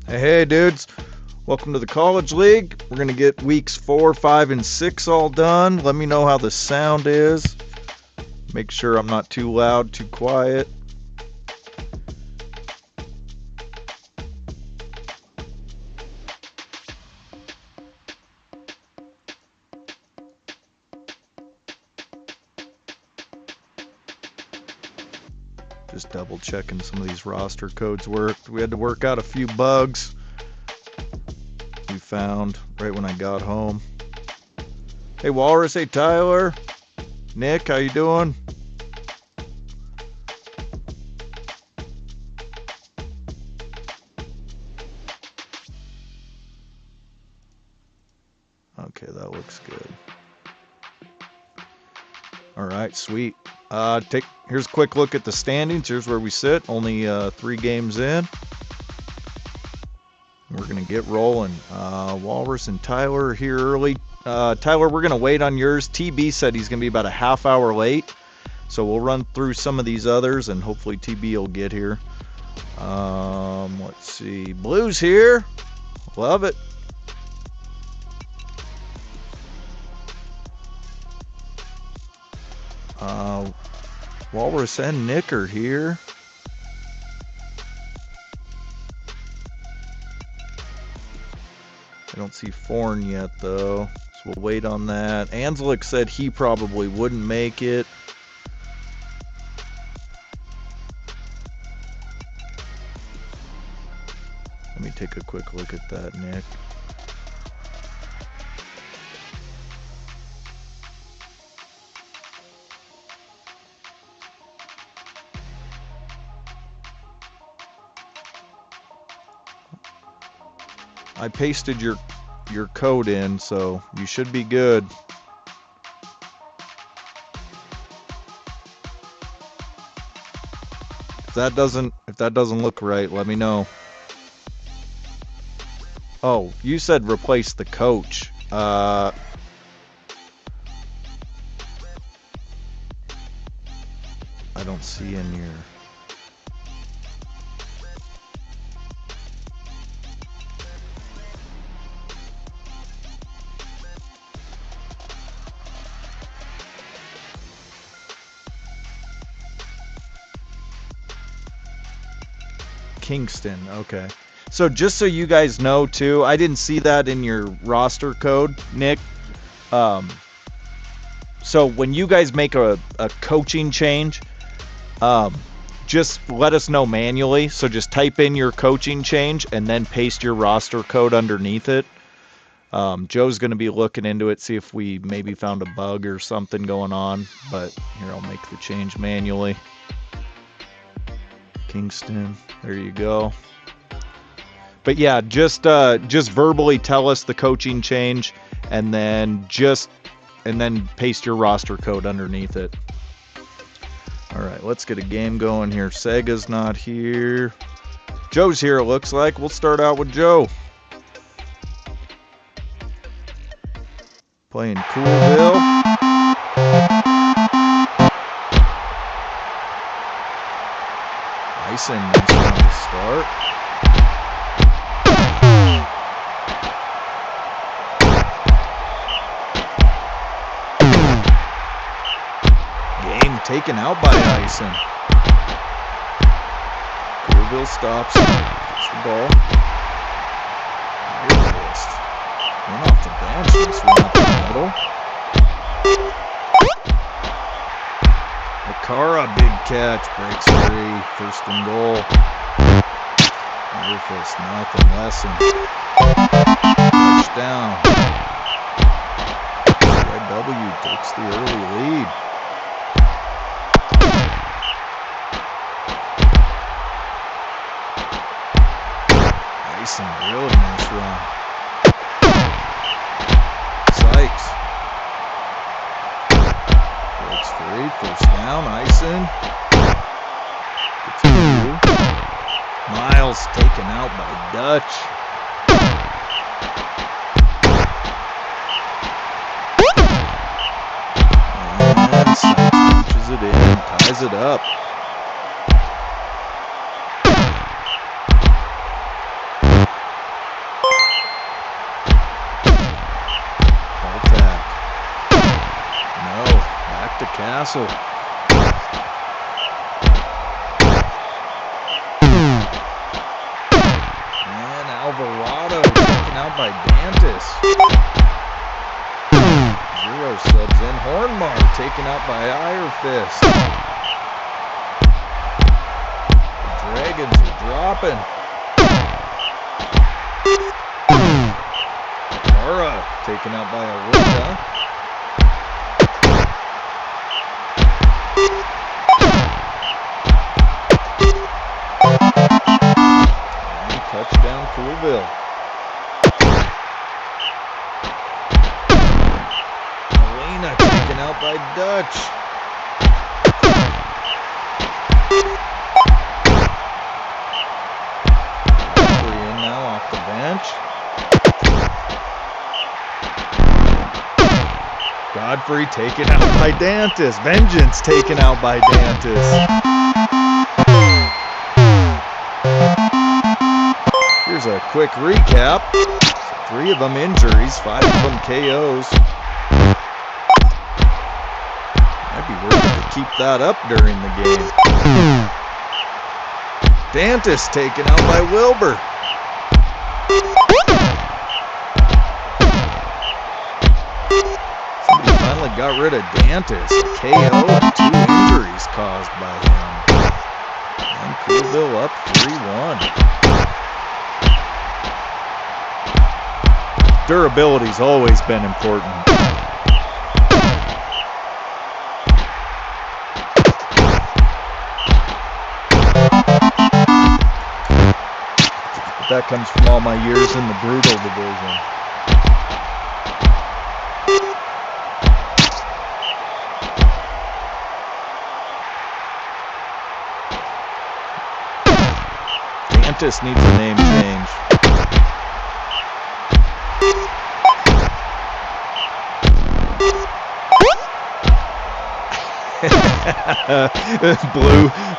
Hey, dudes. Welcome to the College League. We're going to get weeks 4, 5, and 6 all done. Let me know how the sound is. Make sure I'm not too loud, too quiet. Just double checking some of these roster codes worked. We had to work out a few bugs we found right when I got home. Hey, Walrus. Hey, Tyler. Nick, how you doing? Okay, that looks good. All right, sweet. Here's a quick look at the standings. Here's where we sit. Only 3 games in. We're gonna get rolling. Walrus and Tyler are here early. Tyler, we're gonna wait on yours. TB said he's gonna be about a half hour late, so we'll run through some of these others, and hopefully TB will get here. Let's see. Blue's here. Love it. Walrus and Nick are here. I don't see Forn yet, though, so we'll wait on that. Anslick said he probably wouldn't make it. Let me take a quick look at that, Nick. I pasted your code in, so you should be good. If that doesn't look right, let me know. Oh, you said replace the coach. I don't see in your... Kingston, okay. So just so you guys know too, I didn't see that in your roster code, Nick. So when you guys make a coaching change, just let us know manually. So just type in your coaching change and then paste your roster code underneath it. Joe's going to be looking into it, see if we maybe found a bug or something going on. But here, I'll make the change manually. Kingston, there you go. But yeah, just verbally tell us the coaching change, and then paste your roster code underneath it. All right, let's get a game going here. Sega's not here. Joe's here, it looks like. We'll start out with Joe. Playing Coolville. Nice one to start. Game taken out by Ison. Coolville stops. Gets the ball. Went off the bench. Just went up the middle. Akara, big catch, breaks free, first and goal. Nerfus, nothing, Lesson. Touchdown. W takes the early lead. Nice and really nice run. Sykes. Breaks free, first down, Ison. Gets through. Miles taken out by Dutch. And Sykes punches it in, ties it up. Back to Castle. And Alvarado taken out by Dantas. Zero subs in. Hornmar taken out by Irefist. The Dragons are dropping. Ara taken out by Awuka. And touchdown Coolville. Elena taken out by Dutch. Referee in now off the bench. Godfrey taken out by Dantas. Vengeance taken out by Dantas. Here's a quick recap. 3 of them injuries, 5 of them KOs. Might be worth it to keep that up during the game. Dantas taken out by Wilbur. Got rid of Dantas, a KO and 2 injuries caused by him. And Coolville up 3-1. Durability's always been important. But that comes from all my years in the Brutal division. Dantas needs a name change.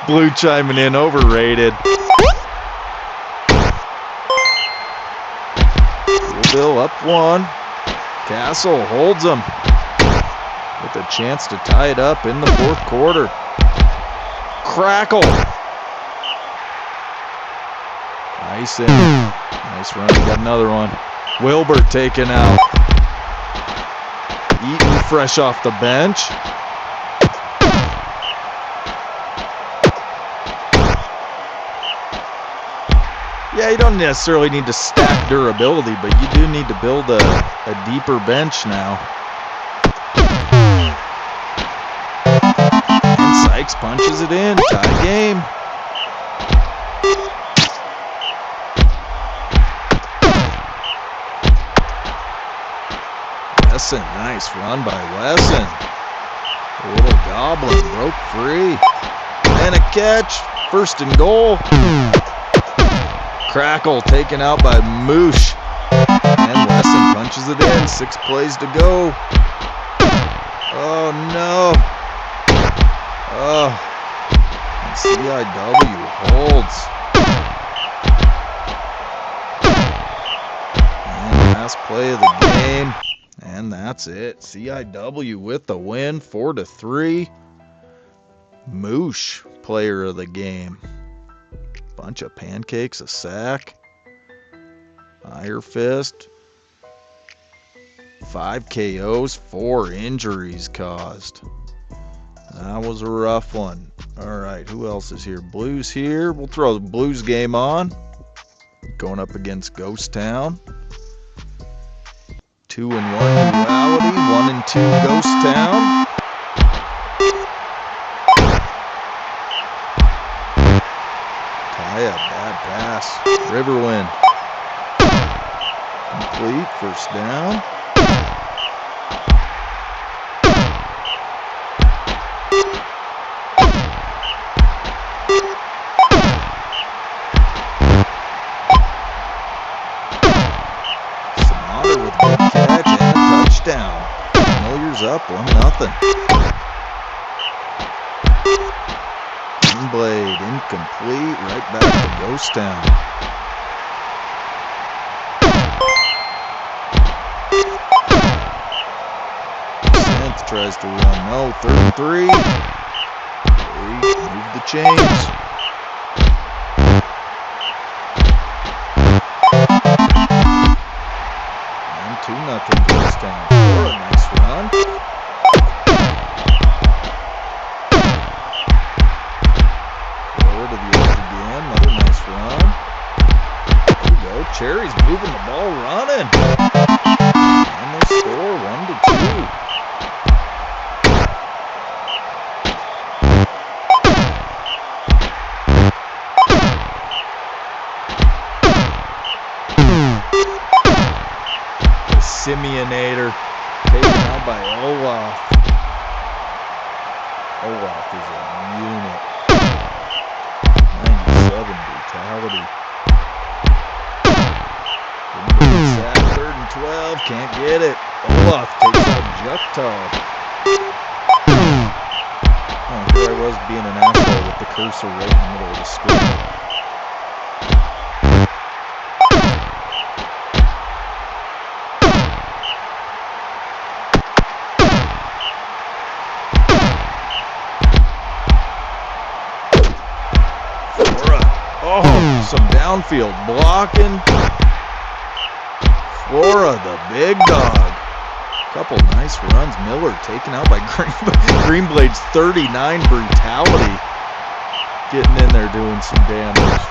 Blue chiming in, overrated. Bill up 1. Castle holds them with a chance to tie it up in the 4th quarter. Crackle. Nice in. Nice run. We got another one. Wilbur taken out. Eaton fresh off the bench. Yeah, you don't necessarily need to stack durability, but you do need to build a deeper bench now. And Sykes punches it in. Tie game. Wesson, nice run by Wesson. The little goblin broke free. And a catch. 1st and goal. Crackle taken out by Moosh. And Wesson punches it in. 6 plays to go. Oh no. Oh. And CIW holds. And last play of the game. And that's it. CIW with the win, 4-3. Moosh, player of the game. Bunch of pancakes, a sack. Irefist. 5 KOs, 4 injuries caused. That was a rough one. All right, who else is here? Blues here. We'll throw the Blues game on. Going up against Ghost Town. 2-1 Duality, 1-2 Ghost Town. Kaya, bad pass. Riverwind. Complete, 1st down. Sonata with a good catch and a touchdown. Millier's up 1-0. Blade incomplete, right back to Ghost Town. Sent tries to run. No, 3rd and 3. Move the chains. And 2-0 Georgetown. Flora, nice run. Flora to the edge again. Another nice run. There we go. Cherry's moving the ball, running. And they score 1-2. Simeonator taken out by Olaf. Olaf is a unit. 97 brutality. Sack, 3rd and 12, can't get it. Olaf takes out Juktar. Oh, here I was being an asshole with the cursor right in the middle of the screen. Oh, some downfield blocking. Flora, the big dog. Couple nice runs. Miller taken out by Greenblade's 39 brutality. Getting in there doing some damage.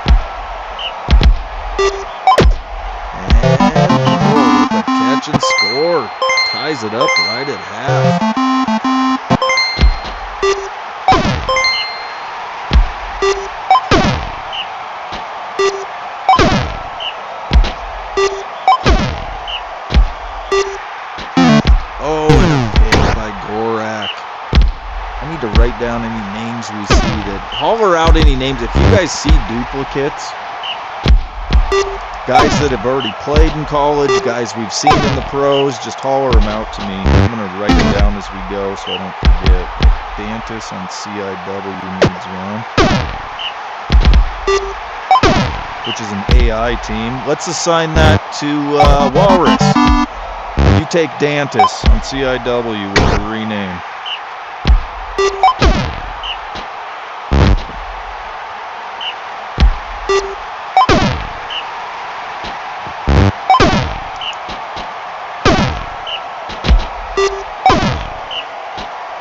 And with a catch and score. Ties it up right at half. To write down any names we see that holler out any names. If you guys see duplicates, guys that have already played in college, guys we've seen in the pros, just holler them out to me. I'm going to write them down as we go so I don't forget. Dantis on CIW needs one, which is an AI team. Let's assign that to Walrus. You take Dantis on CIW with the rename.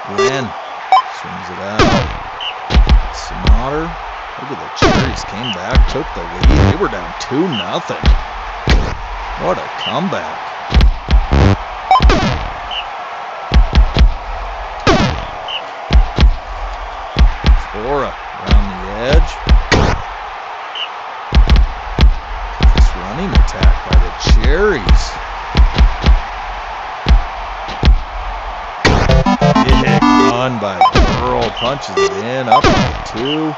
Wren swings it out. Sonater. Look at the Cherries came back, took the lead. They were down 2-0. What a comeback. Flora around the edge. This running attack by the Cherries. Big run by Burl, punches it in, up by 2.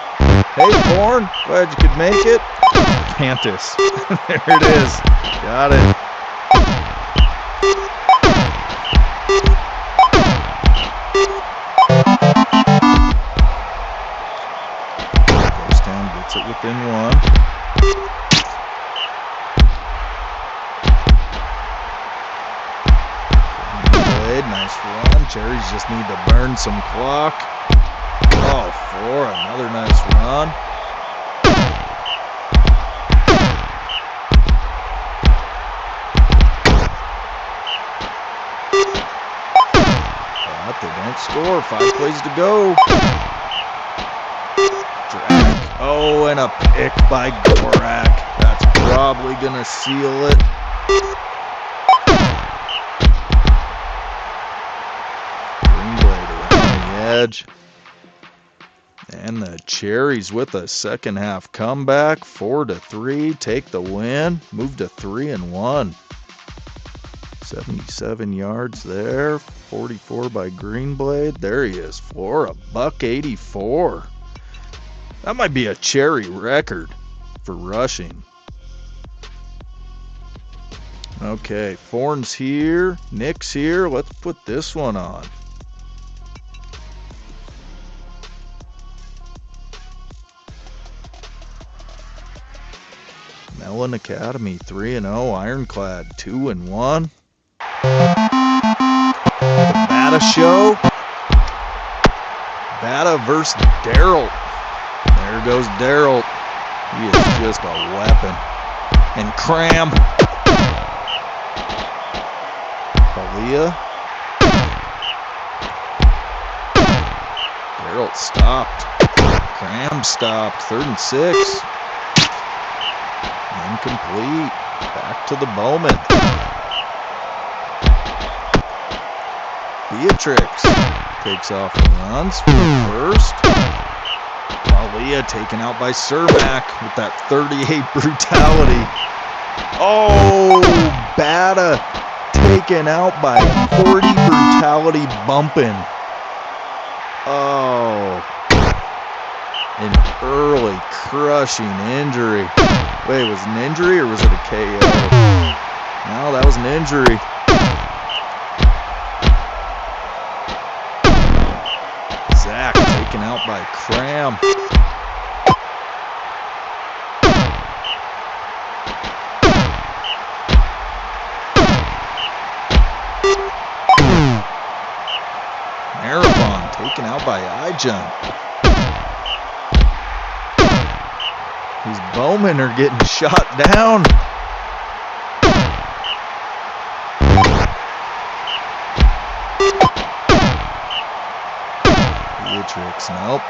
Hey, Bourne, glad you could make it. Cantus, there it is, got it. Georgetown gets it within 1. Nice run. Cherries just need to burn some clock. Oh, Flora, another nice run. But they don't score. 5 plays to go. Drag. Oh, and a pick by Gorak. That's probably going to seal it. Edge. And the Cherries with a second half comeback, 4-3, take the win, move to 3-1. 77 yards there, 44 by Greenblade. There he is, Flora, $184. That might be a Cherry record for rushing. Okay, Forn's here, Nick's here. Let's put this one on. Mellon Academy 3-0, Ironclad 2-1. The Bada show. Bada versus Daryl. There goes Daryl. He is just a weapon. And Cram. Aaliyah. Daryl stopped. Cram stopped. 3rd and 6. Incomplete. Back to the Bowman. Beatrix takes off and runs for the first. Aaliyah taken out by Cermak with that 38 brutality. Oh, Bada taken out by 40 brutality bumping. Oh, an early crushing injury. Wait, was it an injury or was it a KO? No, that was an injury. Zach taken out by Cram. Marathon taken out by Ijun. These Bowmen are getting shot down. Beatrix, nope.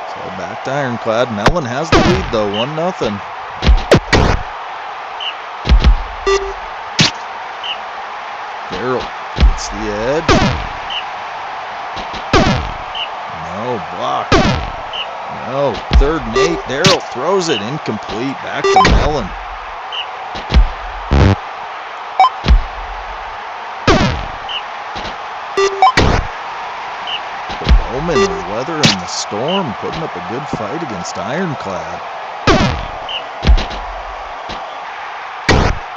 So back to Ironclad. Mellon has the lead though, 1-0. Daryl gets the edge. No, block. No, 3rd and 8. Daryl throws it incomplete. Back to Mellon. Bowman weathering the storm, putting up a good fight against Ironclad.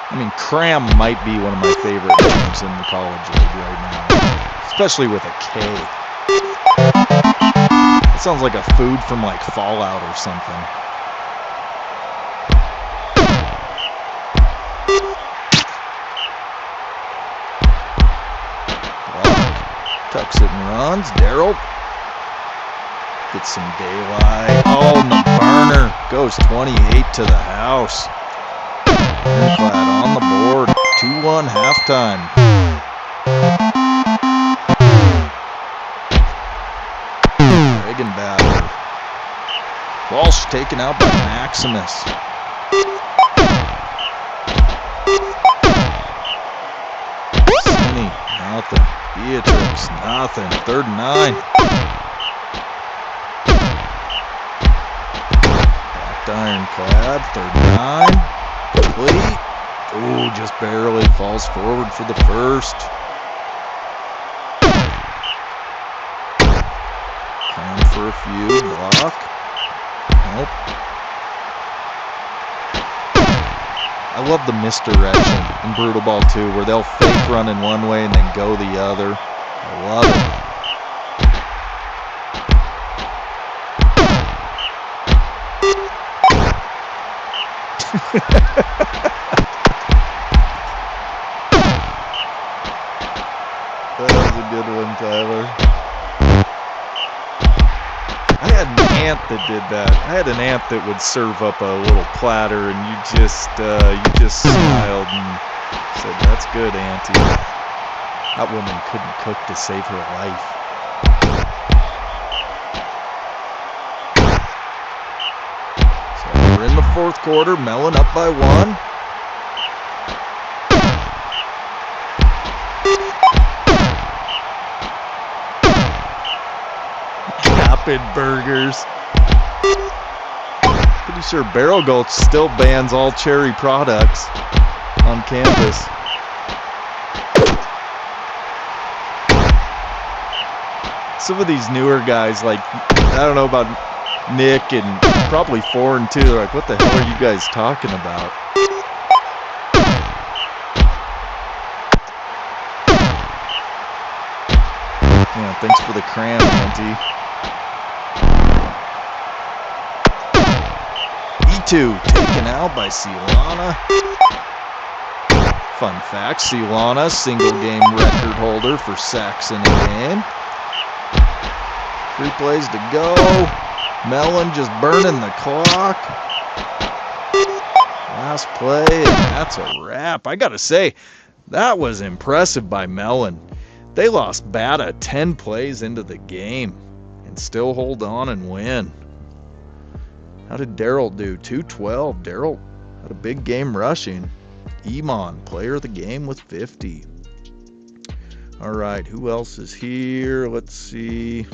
I mean, Cram might be one of my favorite names in the college league right now, especially with a K. It sounds like a food from like Fallout or something. Tucks it and runs. Daryl gets some daylight. Oh, and the burner goes 28 to the house. Ironclad on the board. 2-1 halftime. Reagan battle. Walsh taken out by Maximus. Cine, nothing. Beatrix, nothing. 3rd and 9. Back to Ironclad. 3rd and 9. Complete. Ooh, just barely falls forward for the first. Cram for a few. Block. Nope. I love the misdirection in Brutal Ball 2 where they'll fake run in one way and then go the other. I love it. That was a good one, Tyler. I had an aunt that did that. I had an aunt that would serve up a little platter, and you just smiled and said, "That's good, Auntie." That woman couldn't cook to save her life. So we're in the 4th quarter. Mellon up by 1. Burgers. Pretty sure Barrel Gulch still bans all cherry products on campus. Some of these newer guys, like, I don't know about Nick and probably Foreign too, they're like, what the hell are you guys talking about? Yeah, thanks for the cram, Auntie. E2 taken out by Ciolana. Fun fact, Celana, single game record holder for sacks in a game. 3 plays to go. Mellon just burning the clock. Last play, and that's a wrap. I gotta say, that was impressive by Mellon. They lost Bata 10 plays into the game and still hold on and win. How did Daryl do? 212. Daryl had a big game rushing. Iman, player of the game with 50. All right, who else is here? Let's see.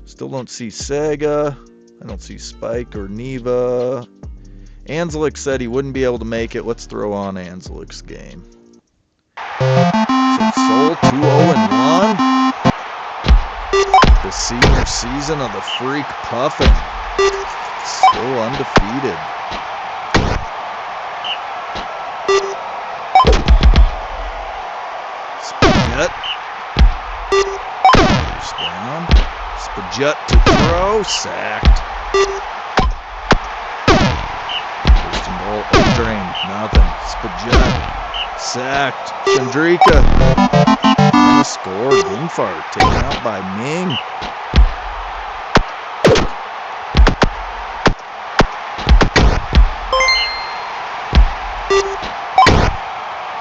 Still don't see Sega. I don't see Spike or Neva. Anzelik said he wouldn't be able to make it. Let's throw on Anzelik's game. So Soul 2-0-1. The senior season of the Freak Puffin. Still undefeated. Spajet. First down. Spajet to throw. Sacked. First and goal. Drain. Nothing. Spajet. Sacked. Chandrika. And a score. Gunfart taken out by Ming.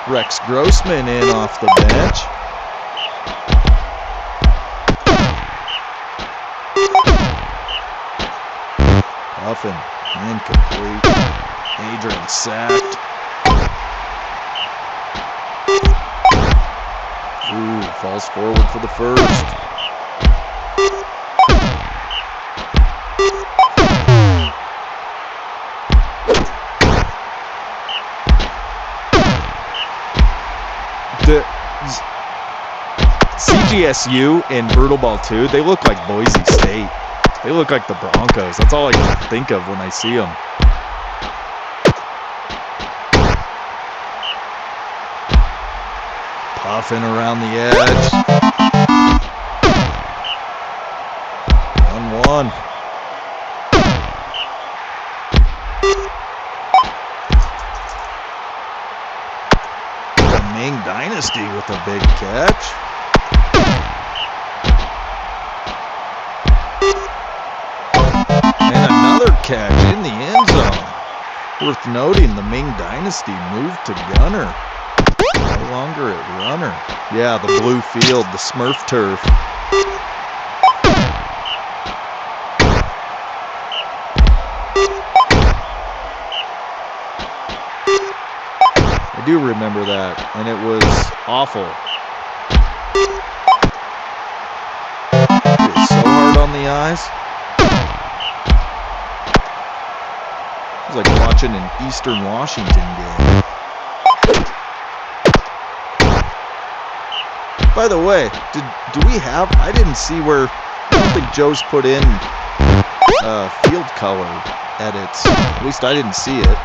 Rex Grossman in off the bench. Puffin incomplete. Adrian sacked. Ooh, falls forward for the first. The CGSU in Brutal Ball 2, they look like Boise State. They look like the Broncos. That's all I can think of when I see them. Puffin around the edge. 1-1. Ming Dynasty with a big catch. And another catch in the end zone. Worth noting, the Ming Dynasty moved to gunner. No longer at runner. Yeah, the blue field, the Smurf turf. I do remember that, and it was awful. It was so hard on the eyes. It was like watching an Eastern Washington game. By the way, do we have? I didn't see where. I don't think Joe's put in field color edits. At least I didn't see it.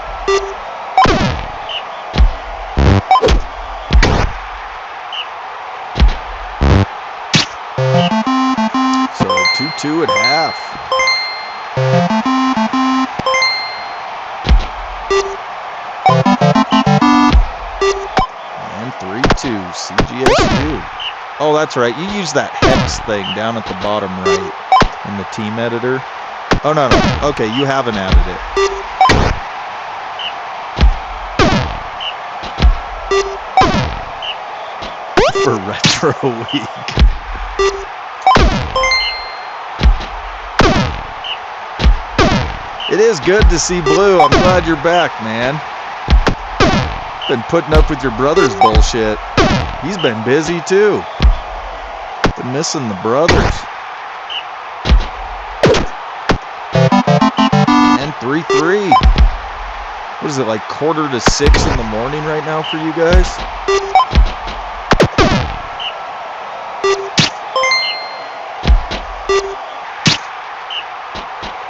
So 2-2 at half. And 3-2 CGSU. Oh, that's right. You use that hex thing down at the bottom right in the team editor. Oh, no. Okay, you haven't added it. For Retro Week. It is good to see Blue. I'm glad you're back, man. Been putting up with your brother's bullshit. He's been busy, too. Been missing the brothers. And 3-3. What is it, like 5:45 in the morning right now for you guys?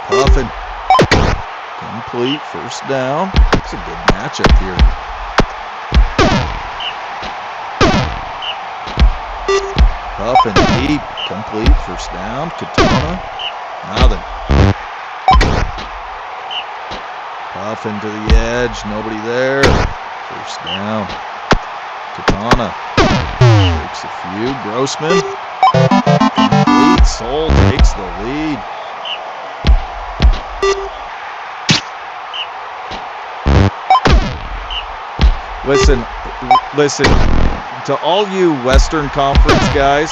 Puffin. Complete, first down. It's a good matchup here. Puffin deep, complete, first down. Katana, nothing. Puffin to the edge, nobody there. First down. Katana breaks a few. Grossman. Complete. Soul takes the lead. Listen, to all you Western Conference guys,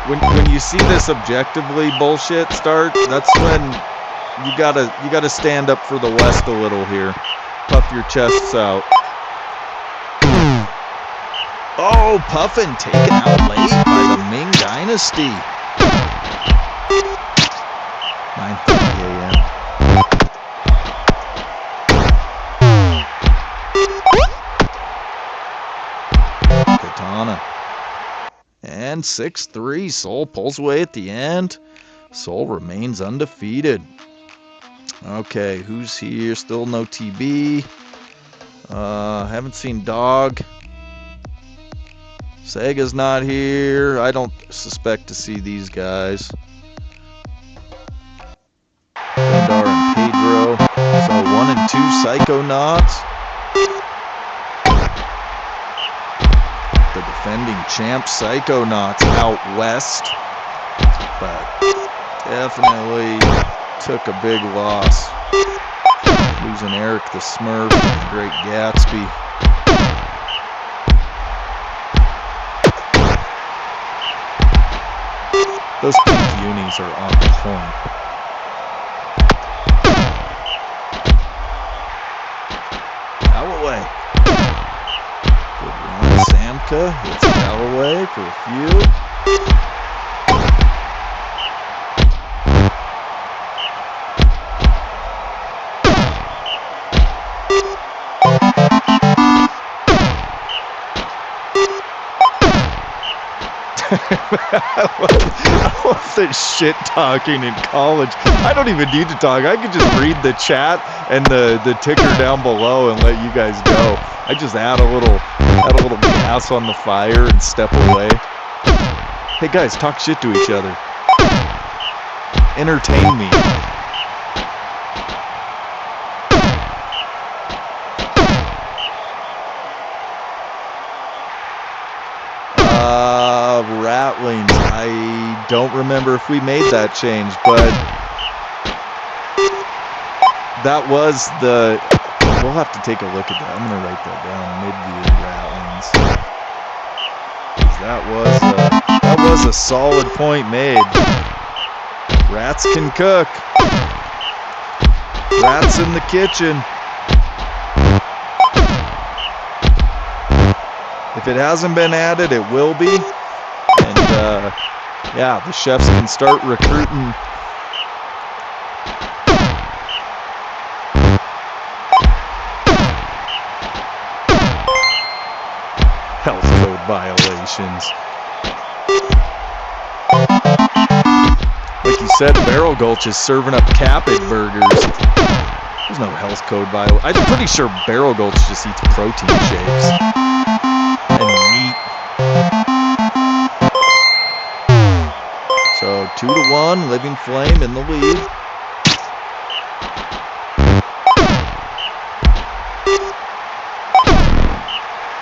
when you see this objectively bullshit start, that's when you gotta stand up for the West a little here. Puff your chests out. Oh, Puffin taken out late by the Ming Dynasty. 9:30 a.m. Katana. And 6-3. Soul pulls away at the end. Soul remains undefeated. Okay, who's here? Still no TB. Haven't seen Dog. Sega's not here. I don't suspect to see these guys. Bendar and Pedro. So 1 and 2 Psychonauts. The defending champ Psychonauts out west. But definitely took a big loss. Losing Eric the Smurf and Great Gatsby. Those pink unis are on point. Galloway. Good run. Samka hits Galloway for a few. I wasn't shit talking in college. I don't even need to talk. I could just read the chat and the ticker down below and let you guys go. I just add a little gas on the fire and step away. Hey guys, talk shit to each other. Entertain me. Ratlings. I don't remember if we made that change, but that was the. We'll have to take a look at that. I'm gonna write that down. Midview Ratlings. That was a solid point made. Rats can cook. Rats in the kitchen. If it hasn't been added, it will be. And yeah, the chefs can start recruiting. Health code violations. Like you said, Barrel Gulch is serving up Capit burgers. There's no health code violation. I'm pretty sure Barrel Gulch just eats protein shakes and meat. So 2-1, Living Flame in the lead.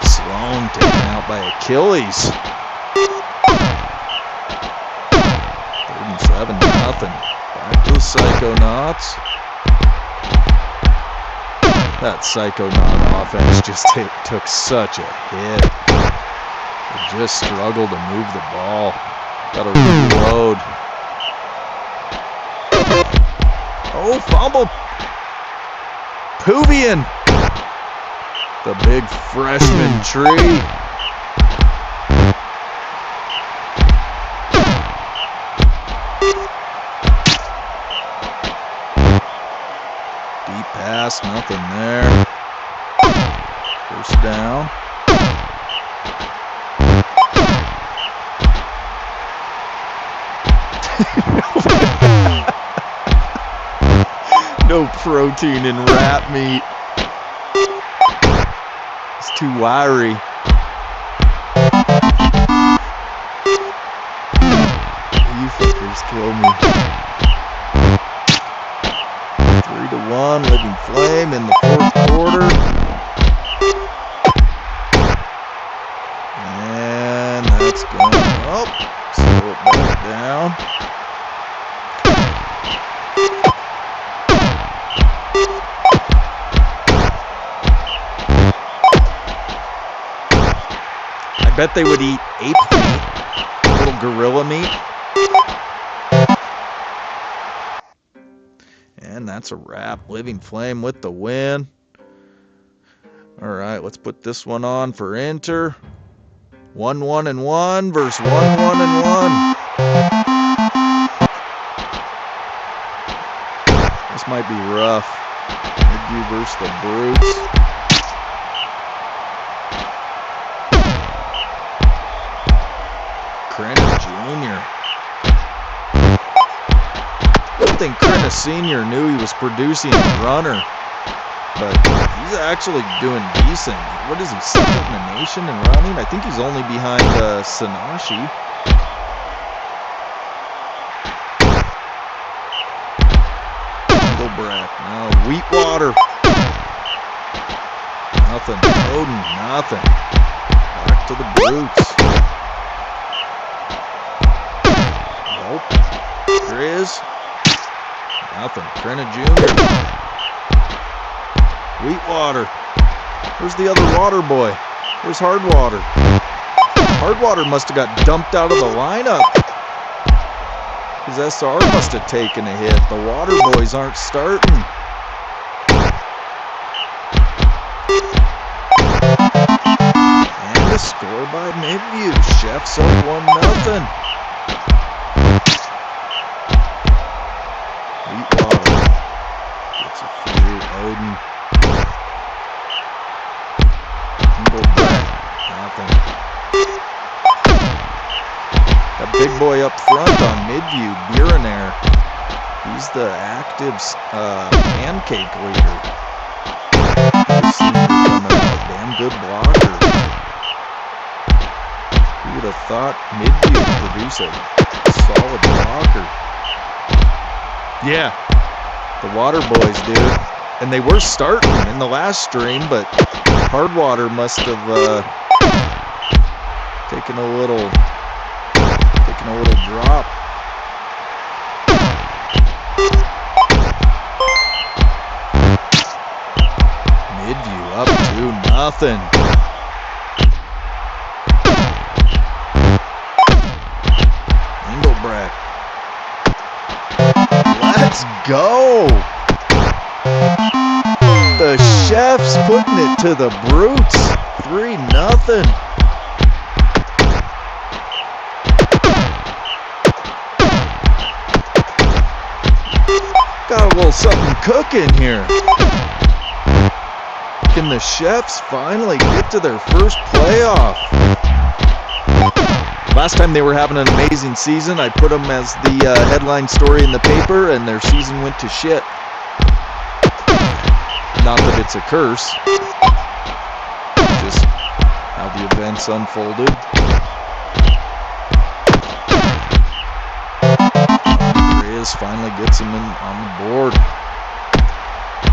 Sloan taken out by Achilles. 3rd and 7, nothing. Back to the Psychonauts. That Psychonaut offense just took such a hit. They just struggled to move the ball. Gotta reload. Oh, fumble. Puvian. The big freshman tree. Deep pass, nothing there. First down. No protein in rat meat. It's too wiry. You fuckers kill me. 3-1, Living Flame in the 4th quarter. It's going up. Slow it back down. I bet they would eat ape meat, little gorilla meat. And that's a wrap. Living Flame with the win. All right, let's put this one on for enter. 1-1-1 versus 1-1-1. This might be rough. Midview versus the Brutes. Crenna Jr. I don't think Crenna Sr. knew he was producing a runner, but he's actually doing decent. What is he, second in the nation in running? I think he's only behind Sanashi. Engelbrecht, no, Wheatwater. Nothing, Odin, nothing. Back to the Brutes. Nope. Grizz. Nothing. Crenna Jr. Wheatwater. Where's the other water boy? Where's Hardwater? Hardwater must have got dumped out of the lineup. His SR must have taken a hit. The water boys aren't starting. And a score by Midview. Chefs up 1-0. Wheatwater gets a few. Odin. Engelbrecht. Nothing. That big boy up front on Midview, Biraner. He's the active pancake leader. Damn good blocker. Who would have thought Midview would produce a solid blocker? Yeah, the water boys, dude. And they were starting in the last stream, but Hardwater must have taken a little drop. Midview up 2-0. Engelbrecht. Let's go! The Chefs putting it to the Brutes. 3-0. Got a little something cooking here. Can the Chefs finally get to their first playoff? Last time they were having an amazing season, I put them as the headline story in the paper, and their season went to shit. Not that it's a curse, just how the events unfolded. Grizz finally gets him on the board.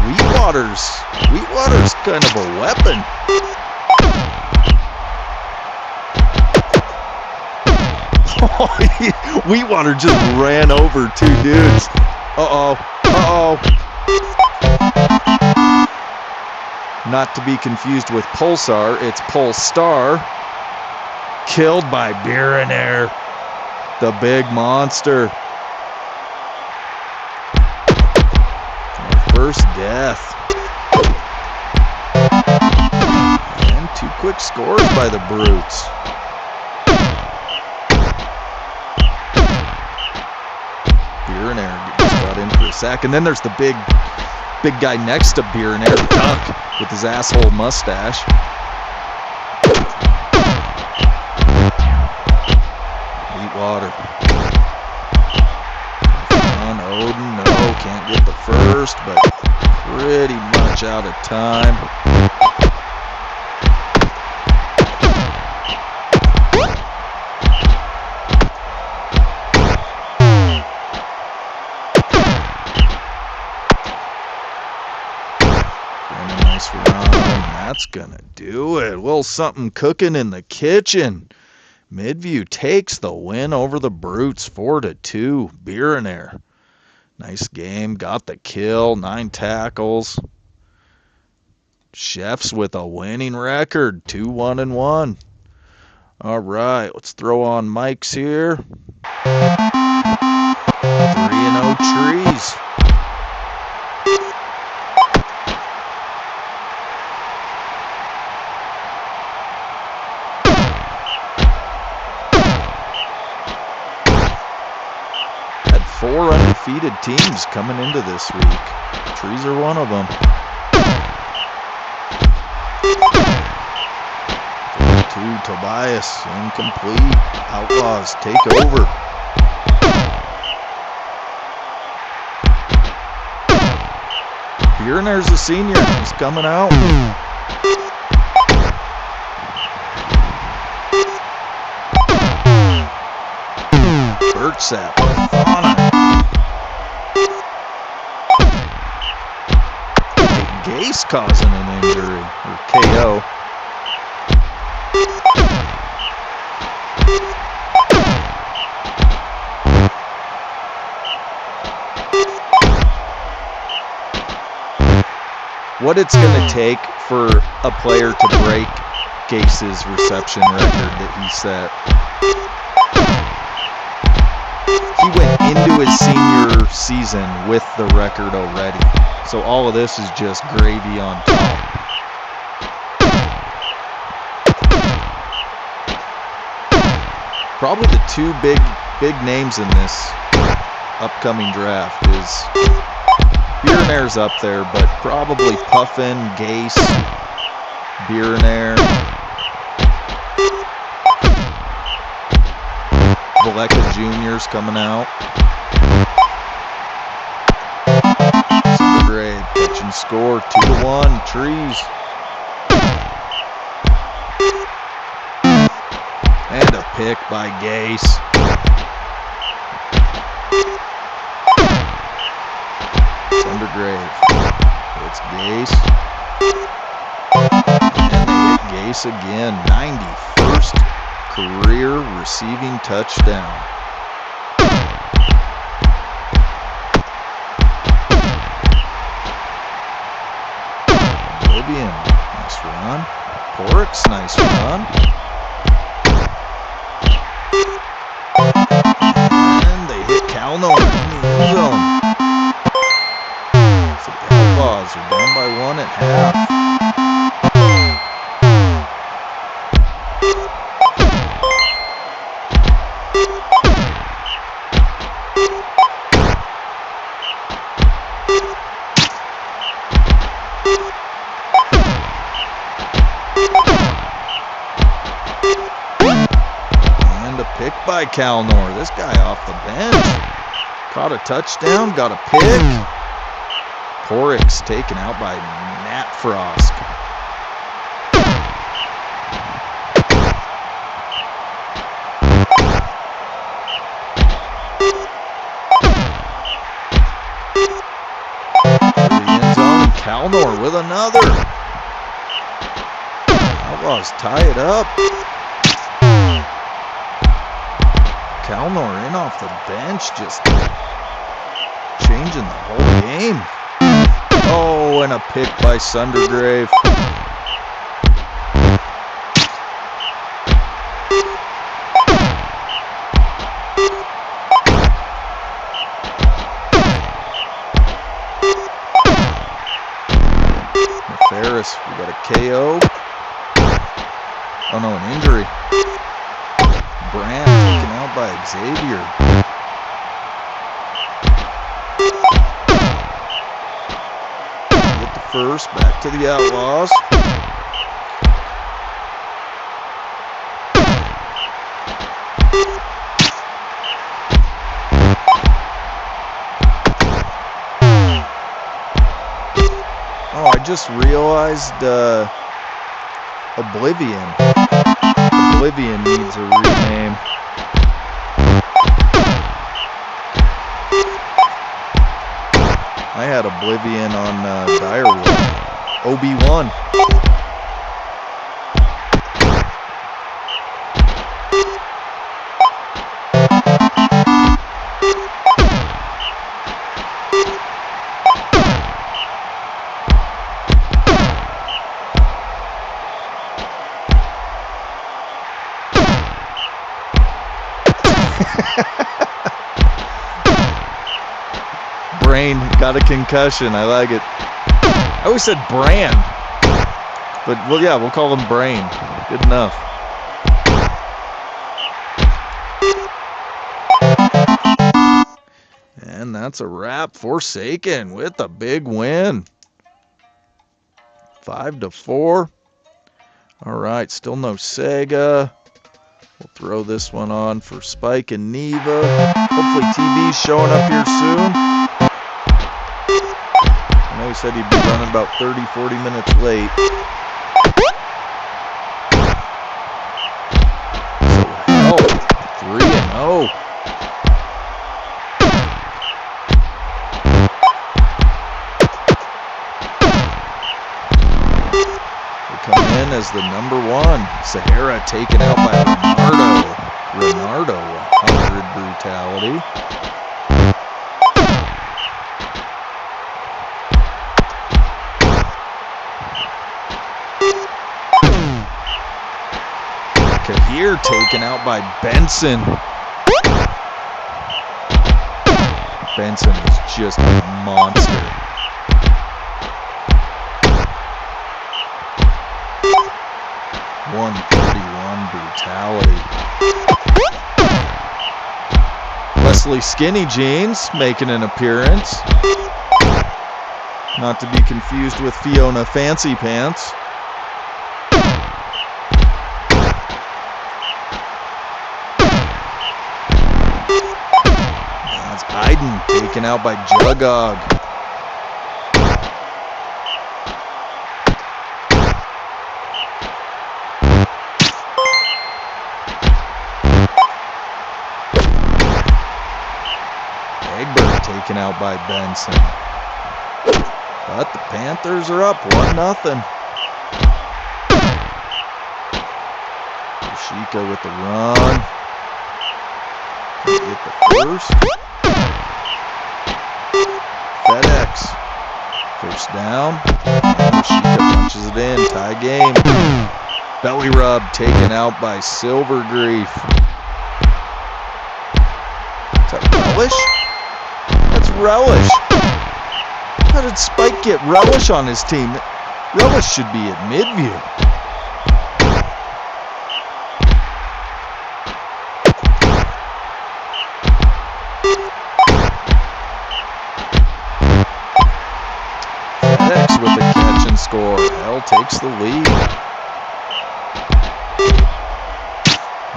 Wheatwater's kind of a weapon. Wheatwater just ran over two dudes. Uh-oh. Not to be confused with Pulsar, it's Polestar. Killed by Biraner, the big monster. First death. And two quick scores by the Brutes. Biraner gets brought in for a sack. And then there's the big guy next to Biraner, Duck, with his asshole mustache. Wheatwater. On Odin, no, can't get the first, but pretty much out of time. That's gonna do it. A little something cooking in the kitchen. Midview takes the win over the Brutes, 4-2. Bierenair. Nice game. Got the kill. 9 tackles. Chefs with a winning record, 2-1-1. All right, let's throw on mics here. 3-0 Trees. Had 4 undefeated teams coming into this week. Trees are one of them. To Tobias, incomplete. Outlaws take over. Bierenair's a senior. He's coming out. Birdsap. Fauna. Gase causing an injury, or KO. What it's going to take for a player to break Gase's reception record that he set. He went into his senior season with the record already. So all of this is just gravy on top. Probably the 2 big names in this upcoming draft is Bierenair's up there, but probably Puffin, Gase, Bierenair. Valeka Jr.'s coming out. Grade, catch and score, 2-1, Trees. And a pick by Gase. Sundergrave. It's Gase. And they hit Gase again. 91st career receiving touchdown. Oblivion, nice run. Porix, nice run. And they hit Calnor in the end zone. So the Outlaws are down by 1 at half. Pick by Calnor. This guy off the bench. Caught a touchdown, got a pick. Porix taken out by Nat Frost. The end zone, Calnor with another. Outlaws tie it up. Calnor in off the bench, just changing the whole game. Oh, and a pick by Sundergrave. Ferris, we got a KO. Oh no, an injury. Brand taken out by Xavier. Get the first, back to the Outlaws. Oh, I just realized Oblivion. Oblivion needs a rename. I had Oblivion on Direwood. OB1. Got a concussion. I like it. I always said Brand. But, well, yeah, we'll call him Brain. Good enough. And that's a wrap. Forsaken with a big win. 5-4. All right, still no Sega. We'll throw this one on for Spike and Neva. Hopefully TB's showing up here soon. I know he said he'd be running about 30-40 minutes late. So, 3-0. Come in as the number 1. Sahara taken out by Renardo, 100 brutality. Kahir taken out by Benson. Benson is just a monster. 131 brutality. Leslie Skinny Jeans making an appearance. Not to be confused with Fiona Fancy Pants. That's Iden taken out by Jugog. Taken out by Benson. But the Panthers are up 1-0. Yoshika with the run. Can't get the first. FedEx. First down. Yoshika punches it in. Tie game. Belly rub taken out by Silvergreaf. Is that Relish? Relish. How did Spike get Relish on his team? Relish should be at Midview. FedEx with the catch and score. Hell takes the lead.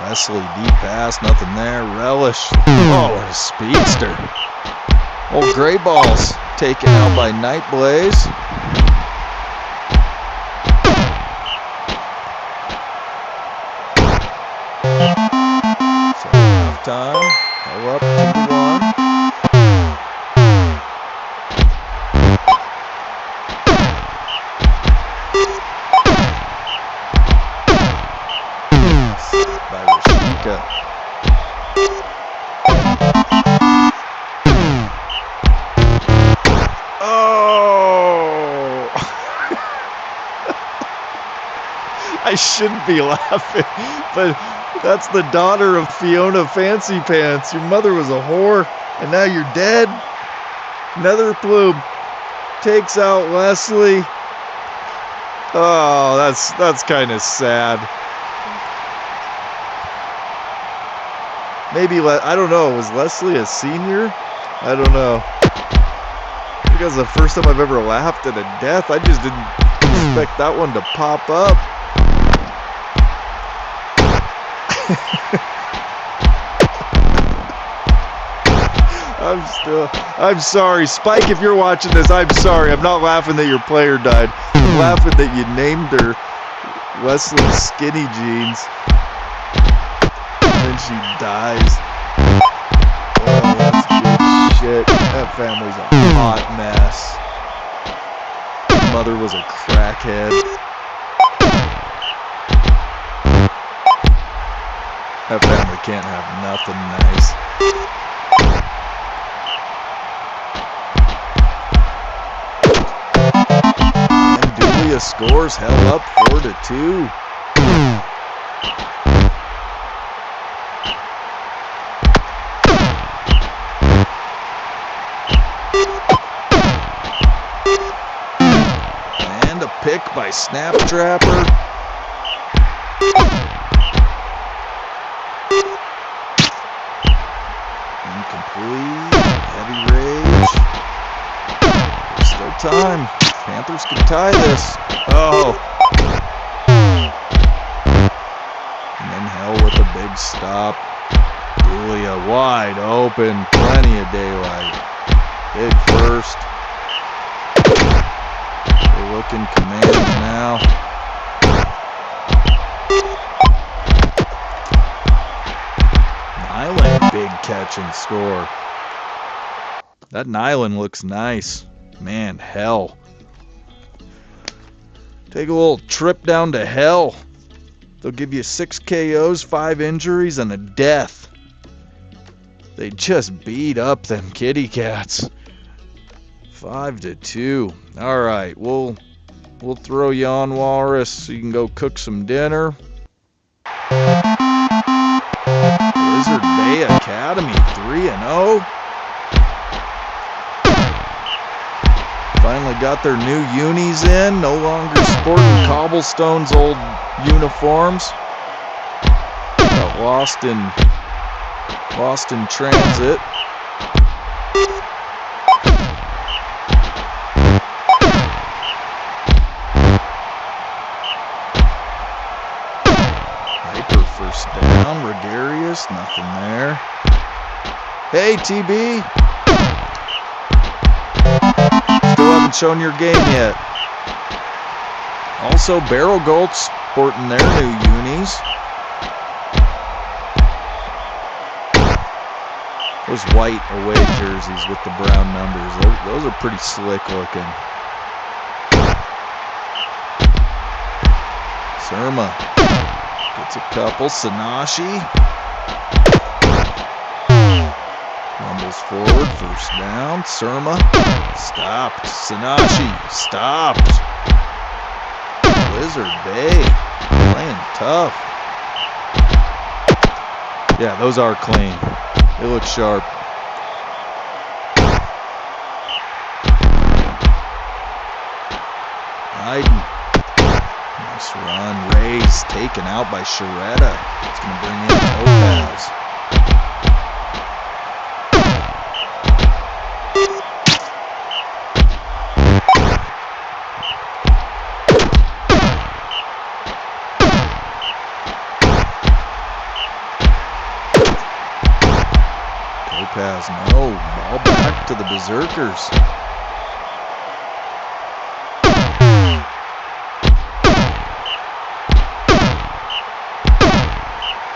Wesley, deep pass, nothing there. Relish. Oh, what a speedster. Old Gray Balls taken out by Nightblaze. So halftime, hell up 2-1. By Rashika. I shouldn't be laughing, but that's the daughter of Fiona Fancy Pants. Your mother was a whore, and now you're dead. Nether Plume takes out Leslie. Oh, that's kind of sad. Maybe, I don't know, was Leslie a senior? I don't know. I think that's the first time I've ever laughed at a death. I just didn't expect that one to pop up. I'm sorry. Spike, if you're watching this, I'm sorry. I'm not laughing that your player died. I'm laughing that you named her Leslie Skinny Jeans. And then she dies. Oh, that's good shit. That family's a hot mess. Mother was a crackhead. That family can't have nothing nice. And Dulia scores, hell up 4-2. pick by Snaptrapper. Incomplete. Heavy rage. There's still time. Panthers can tie this. Oh. And then Hell with a big stop. Julia wide open. Plenty of daylight. Big first. They look in command now. Nyland, big catch and score. That Nyland looks nice. Man, Hell. Take a little trip down to Hell. They'll give you 6 KOs, 5 injuries, and a death. They just beat up them kitty cats. 5-2. All right, we'll throw you on, Walrus, so you can go cook some dinner. Blizzard Bay Academy 3-0. Finally got their new unis in. No longer sporting Cobblestone's old uniforms. Got lost in transit. Hyper first down. Regarius, nothing there. Hey, TB. Still haven't shown your game yet. Also, Barrel Gulch sporting their new unis. Those white away jerseys with the brown numbers, those are pretty slick looking. Surma gets a couple. Sanashi rumbles forward, first down. Surma stopped. Sanashi stopped. Blizzard Bay playing tough. Yeah, those are clean. They look sharp. Iden. Nice run. Rays taken out by Sharetta. It's going to bring in Topaz. Topaz, no. Ball back to the Berserkers.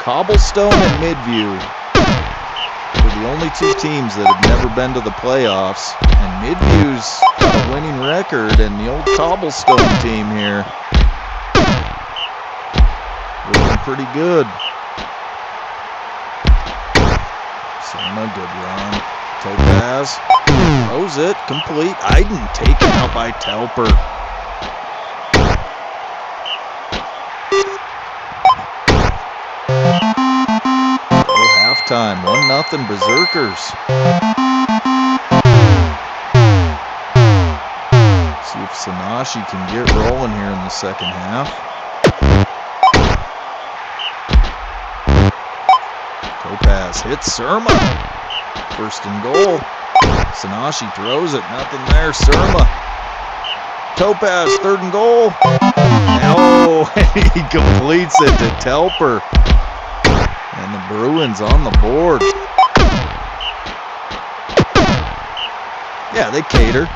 Cobblestone and Midview were the only 2 teams that have never been to the playoffs. And Midview's got a winning record, and the old Cobblestone team here looking pretty good. Surma, good run. Topaz throws it, complete. Iden taken out by Telper. Halftime, 1-0 Berserkers. See if Sanashi can get rolling here in the second half. Topaz hits Surma. First and goal. Sanashi throws it. Nothing there. Surma. Topaz, 3rd and goal. No, he completes it to Telper. And the Bruins on the board. Yeah, they cater.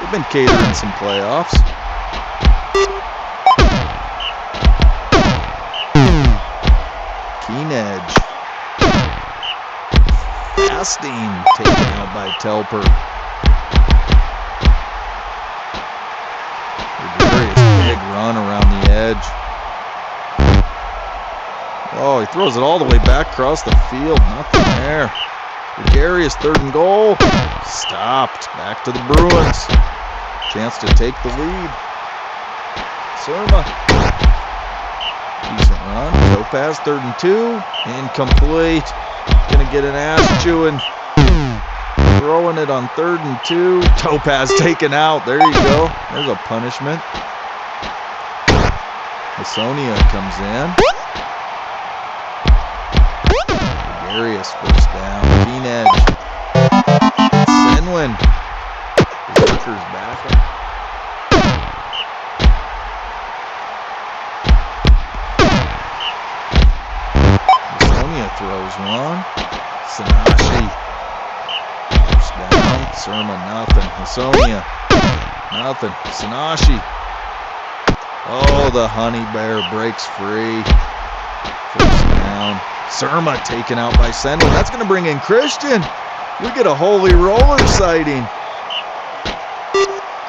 They've been catering some playoffs. Keen edge. Fasting taken out by Telper. Regarius, big run around the edge. Oh, he throws it all the way back across the field. Nothing there. Regarius, 3rd and goal. Stopped. Back to the Bruins. Chance to take the lead. Surma. Decent run. Topaz, 3rd and 2. Incomplete. Gonna get an ass chewing. throwing it on 3rd and 2. Topaz taken out. There you go. There's a punishment. Hasonia comes in. Darius first down. Keen edge. Senwin. Berserkers back. Hasonia throws one. Sanashi. First down. Surma, nothing. Hasonia. Nothing. Sanashi. Oh, the Honey Bear breaks free. First down. Surma taken out by Senwin. That's going to bring in Christian. We get a holy roller sighting.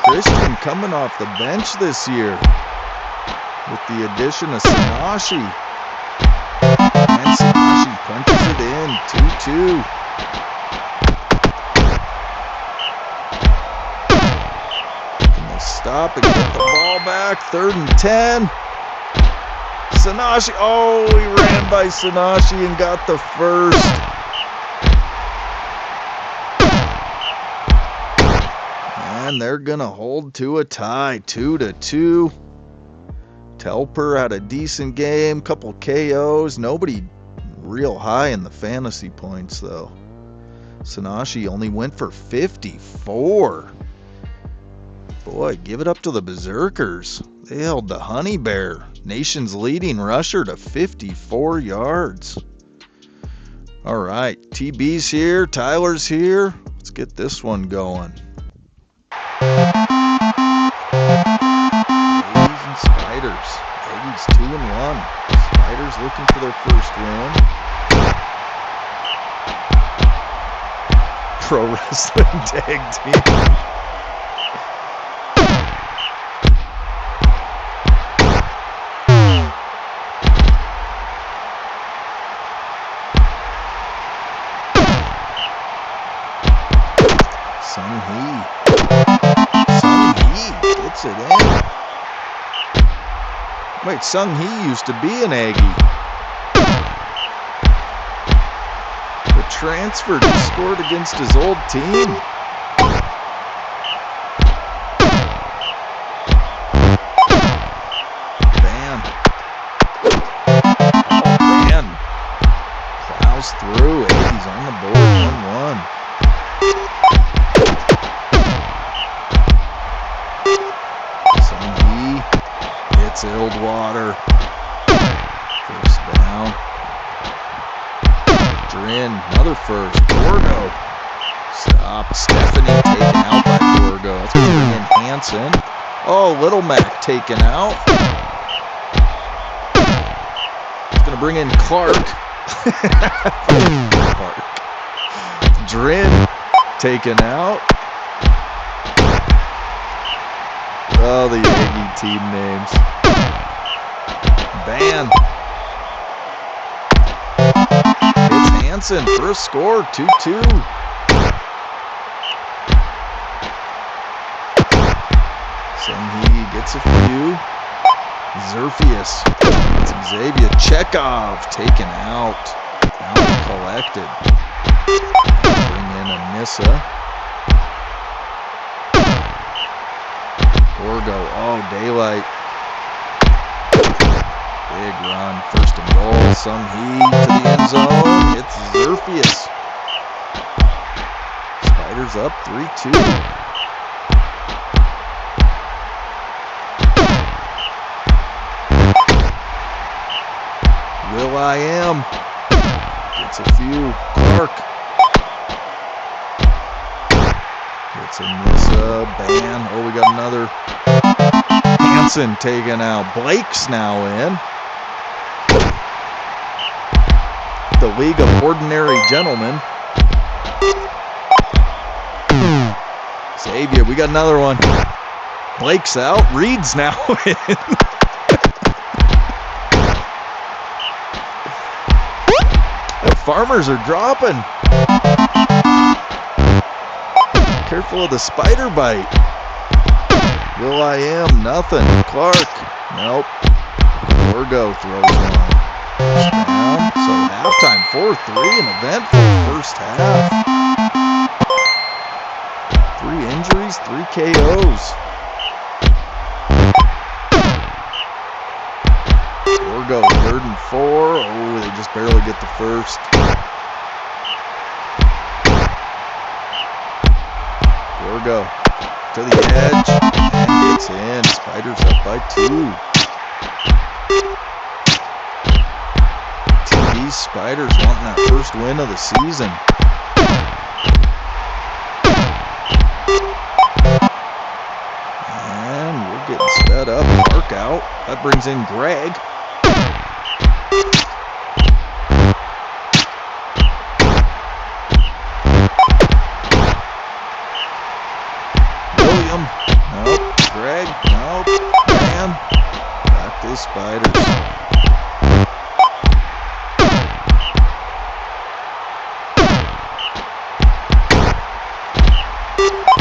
Christian coming off the bench this year with the addition of Sanashi. And Sanashi punches it in. 2-2. Stop and get the ball back. 3rd and 10. Sanashi. Oh, he ran by Sanashi and got the first. And they're going to hold to a tie. 2-2. Telper had a decent game. Couple KOs. Nobody real high in the fantasy points, though. Sanashi only went for 54. Boy, give it up to the Berserkers. They held the Honey Bear, nation's leading rusher, to 54 yards. All right, TB's here, Tyler's here. Let's get this one going. Aggies and Spiders. Aggies 2-1. Spiders looking for their first win. Pro Wrestling Tag Team. Sung Hee gets it in. Wait, Sung Hee used to be an Aggie. But transferred and scored against his old team. Van. Oh, man. Plows through. Aggie's on the board. 1-1. It's Ildwater. First down. Drin, another first. Gorgo. Stop. Stephanie taken out by Gorgo. That's going to bring in Hanson. Oh, Little Mac taken out. It's going to bring in Clark. Clark. Drin taken out. Oh, the Aggie team names. Van. It's Hanson for a score. 2-2. Sung-hee gets a few. Zerfius. It's Xavier. Chekhov taken out. Now collected. Bring in Anissa. Gorgo, oh, daylight. Big run, first and goal. Sung Hee to the end zone. It's Zerfius. Spiders up 3-2. Will.i.am gets a few. Clark. It's Anissa, Ban. Oh, we got another. Hanson taken out. Blake's now in. The League of Ordinary Gentlemen. Xavier, we got another one. Blake's out. Reed's now in. The farmers are dropping. Careful of the spider bite. Will.i.am, nothing. Clark, nope. Gorgo throws one. Down. So halftime, 4-3, an eventful first half. injuries, 3 KOs. Gorgo, 3rd and 4. Oh, they just barely get the first. Gorgo to the edge and gets in. Spiders up by 2. TD Spiders wanting that first win of the season. And we're getting sped up. Mark out. That brings in Greg. William. Nope. Greg. Nope. Graham. Back to the Spiders.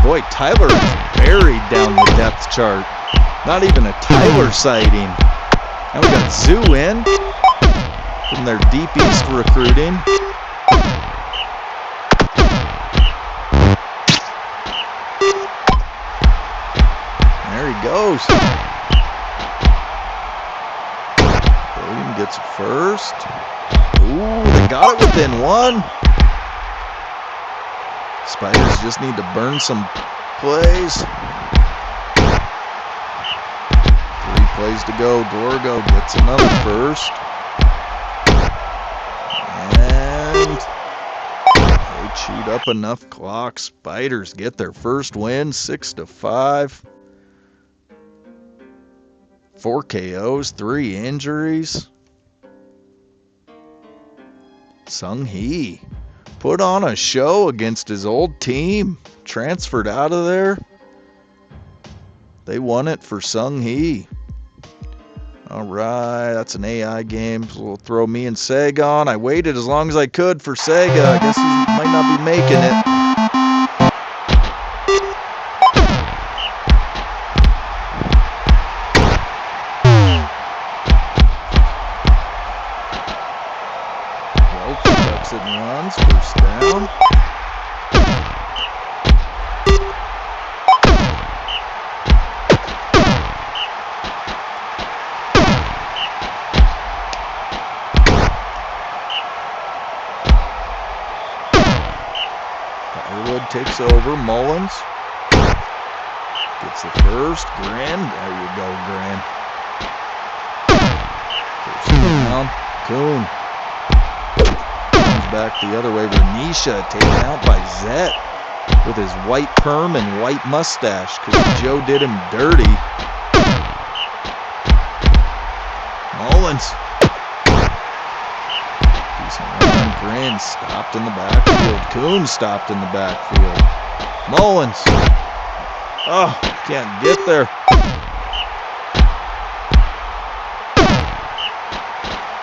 Boy, Tyler is buried down the depth chart. Not even a Tyler sighting. Now we got Zoo in from their Deep East recruiting. There he goes. William gets it first. Ooh, they got it within 1. Spiders just need to burn some plays. 3 plays to go. Gorgo gets another first. And they chewed up enough clock. Spiders get their first win, 6-5. 4 KOs, 3 injuries. Sung Hee put on a show against his old team. Transferred out of there. They won it for Sung Hee. All right, that's an AI game. So we'll throw me and Seg on. I waited as long as I could for Sega. I guess he might not be making it. Ducks and runs, first down. Firewood takes over. Mullins gets the first. Gran, there you go, Gran. First down. Kuhn comes back the other way. Renisha taken out by Zet with his white perm and white mustache because Joe did him dirty. Mullins. Decent run. Gran stopped in the backfield. Kuhn stopped in the backfield. Mullins. Oh, can't get there.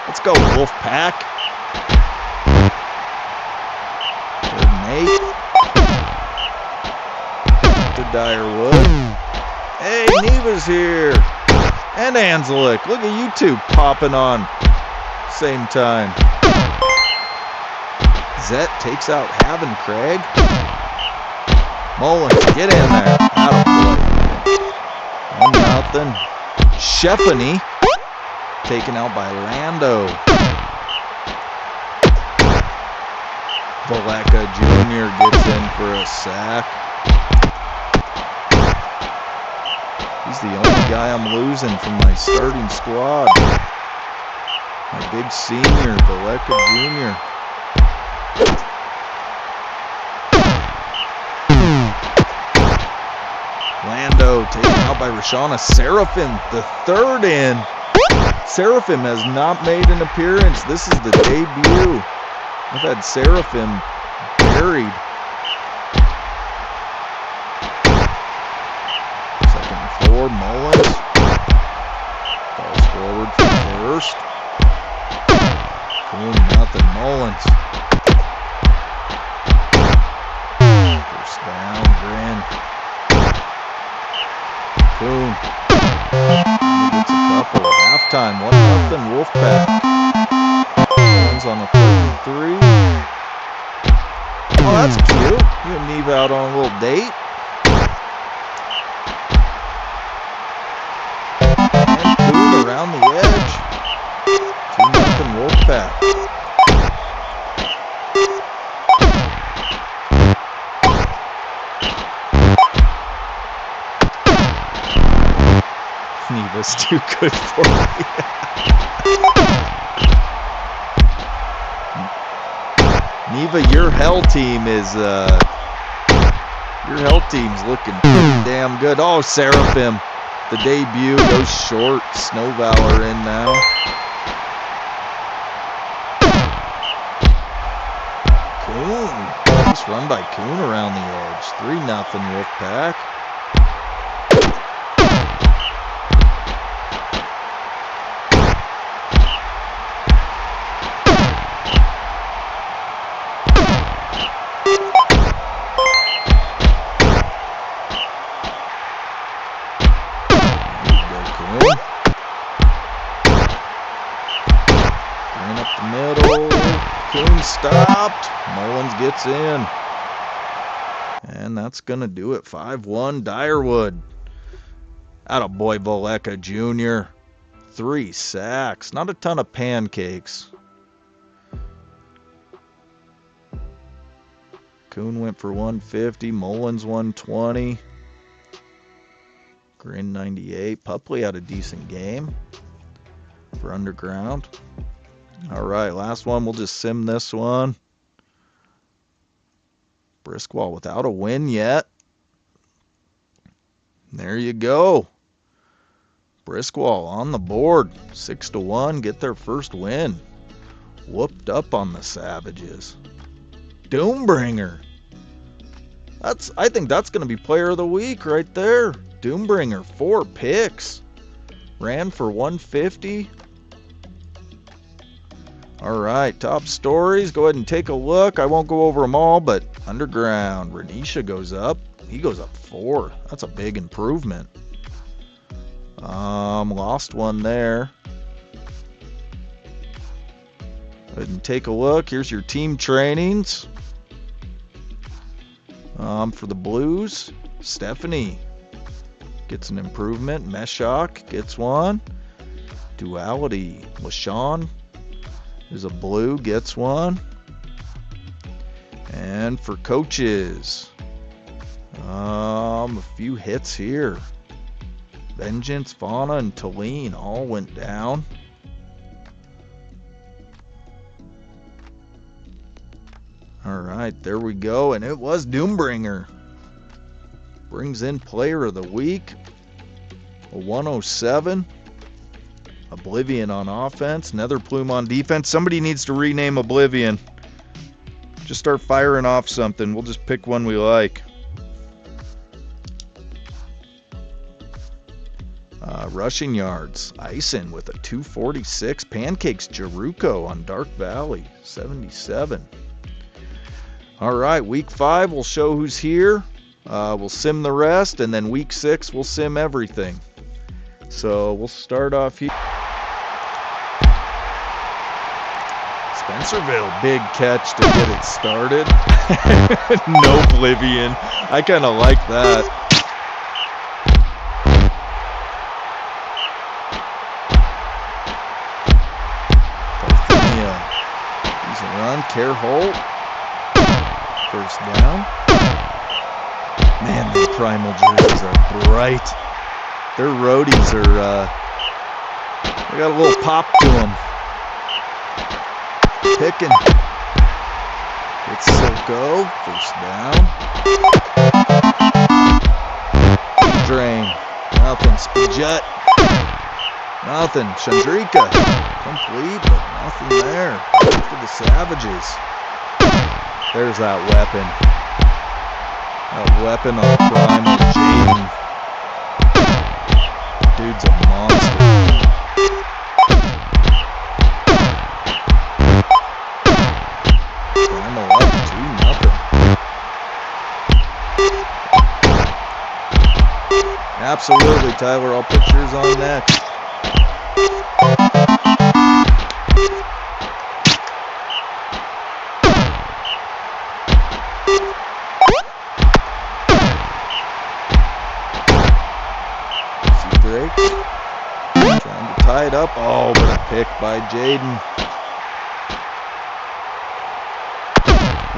Let's go, Wolfpack. 3rd and 8. To Dyerwood. Hey, Neva's here. And Anzelik. Look at you two popping on. Same time. Zet takes out Havin Craig. Mullins, get in there. Attaboy. 1-0. Sheffany taken out by Lando. Valeka Jr. gets in for a sack. He's the only guy I'm losing from my starting squad. My big senior, Valeka Jr. Lando taken out by Rashana Seraphim, the 3rd in. Seraphim has not made an appearance. This is the debut. I've had Seraphim buried. 2nd and 4, Mullins. Falls forward for first. Boom, nothing, Mullins. First down, Gran. Boom. Gets a couple. Halftime, 1-0 Wolfpack. Mullins on a 3rd and 3. Oh, that's cute. You and Neve out on a little date. around the edge. 2-0 Wolfpack. Neva's too good for me. Neva, your hell team's looking pretty damn good. Oh, Seraphim, the debut goes short. Snowvalor in now. Coon, nice run by Coon around the edge. 3-0 Wolfpack. Stopped. Mullins gets in. And that's going to do it. 5-1 Dyerwood. Attaboy Voleka Jr. 3 sacks. Not a ton of pancakes. Kuhn went for 150. Mullins 120. Grin 98. Pupley had a decent game for Underground. All right, last one. We'll just sim this one. Briskwall without a win yet. There you go. Briskwall on the board. 6-1. Get their first win. Whooped up on the Savages. Doombringer. I think that's going to be player of the week right there. Doombringer, 4 picks. Ran for 150. All right, top stories. Go ahead and take a look. I won't go over them all, but Underground. Renisha goes up. He goes up 4. That's a big improvement. Lost one there. Go ahead and take a look. Here's your team trainings. For the Blues, Stephanie gets an improvement. Meshach gets one. Duality. LaShawn is a blue, gets one. And for coaches, a few hits here. Vengeance, Fauna, and Talene all went down. All right, there we go. And it was Doombringer. Brings in player of the week. A 107. Oblivion on offense. Nether Plume on defense. Somebody needs to rename Oblivion. Just start firing off something. We'll just pick one we like. Rushing yards. Ison with a 246. Pancakes Jeruko on Dark Valley. 77. All right, week 5 we'll show who's here. We'll sim the rest, and then week 6 we'll sim everything. So we'll start off here. Spencerville, big catch to get it started. No Oblivion. I kind of like that. He's a run. Care Holt. First down. Man, the Primal jerseys are bright. Their roadies are, they got a little pop to them. Picking. It's Silco. First down. Drain. Nothing. Spajet. Nothing. Chandrika. Complete, but nothing there. For the Savages. There's that weapon. That weapon on Primal Jaden. Dude's a monster. Primal up 2-0. Absolutely, Tyler. I'll put yours on next. Trying to tied up. Oh, but a pick by Jaden.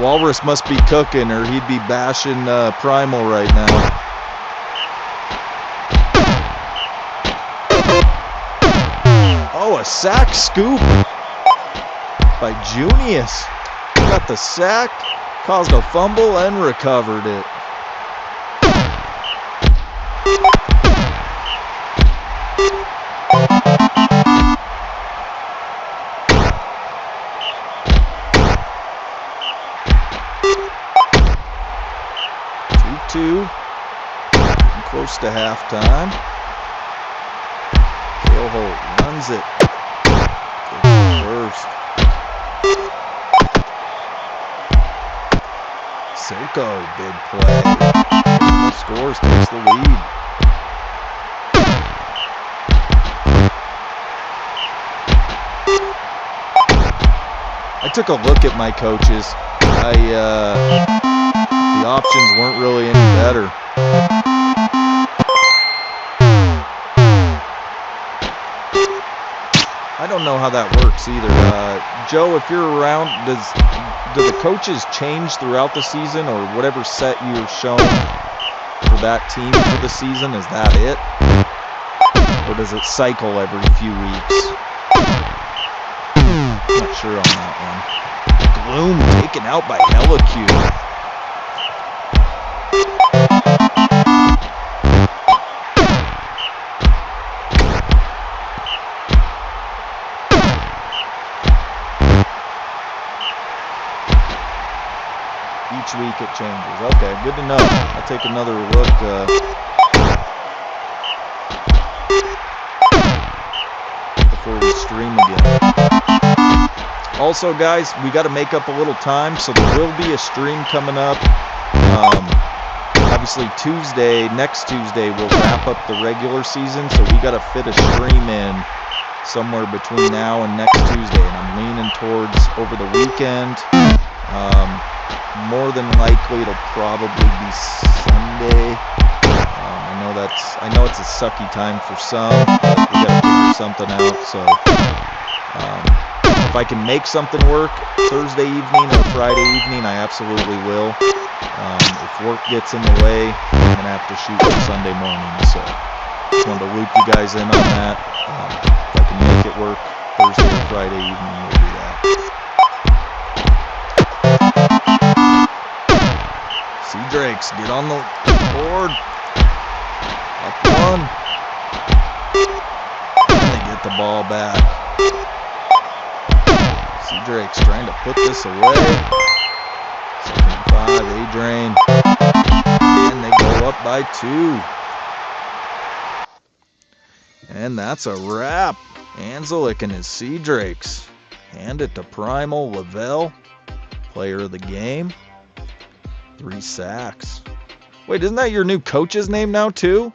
Walrus must be cooking, or he'd be bashing Primal right now. Oh, a sack scoop by Junius. Got the sack, caused a fumble, and recovered it. Close to halftime. Cale Holt runs it. First. Silko, big play. Scores, takes the lead. I took a look at my coaches. The options weren't really any better. I don't know how that works either. Joe, if you're around, do the coaches change throughout the season, or whatever set you're shown for that team for the season? Is that it? Or does it cycle every few weeks? Not sure on that one. Gloom taken out by Helique. Each week it changes. Okay, good to know. I'll take another look. Before we stream again. Also, guys, we got to make up a little time, so there will be a stream coming up. Obviously, next Tuesday, we'll wrap up the regular season, so we got to fit a stream in somewhere between now and next Tuesday, and I'm leaning towards over the weekend. More than likely, it'll probably be Sunday. I know it's a sucky time for some, but we gotta figure something out. So, if I can make something work Thursday evening or Friday evening, I absolutely will. If work gets in the way, I'm gonna have to shoot for Sunday morning. So, just wanted to loop you guys in on that. If I can make it work Thursday or Friday evening, we'll do that. Drakes get on the board. Up one. And they get the ball back. Drake's trying to put this away. 2nd and 5, Adrain. And they go up by 2. And that's a wrap. Anzelic and his Sea Drakes hand it to Primal Lavelle, player of the game. 3 sacks. Wait, isn't that your new coach's name now too?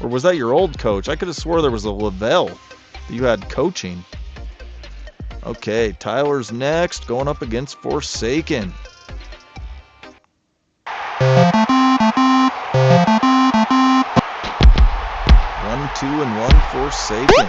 Or was that your old coach? I could have swore there was a Lavelle that you had coaching. Okay, Tyler's next, going up against Forsaken. 1-2 and 1 Forsaken.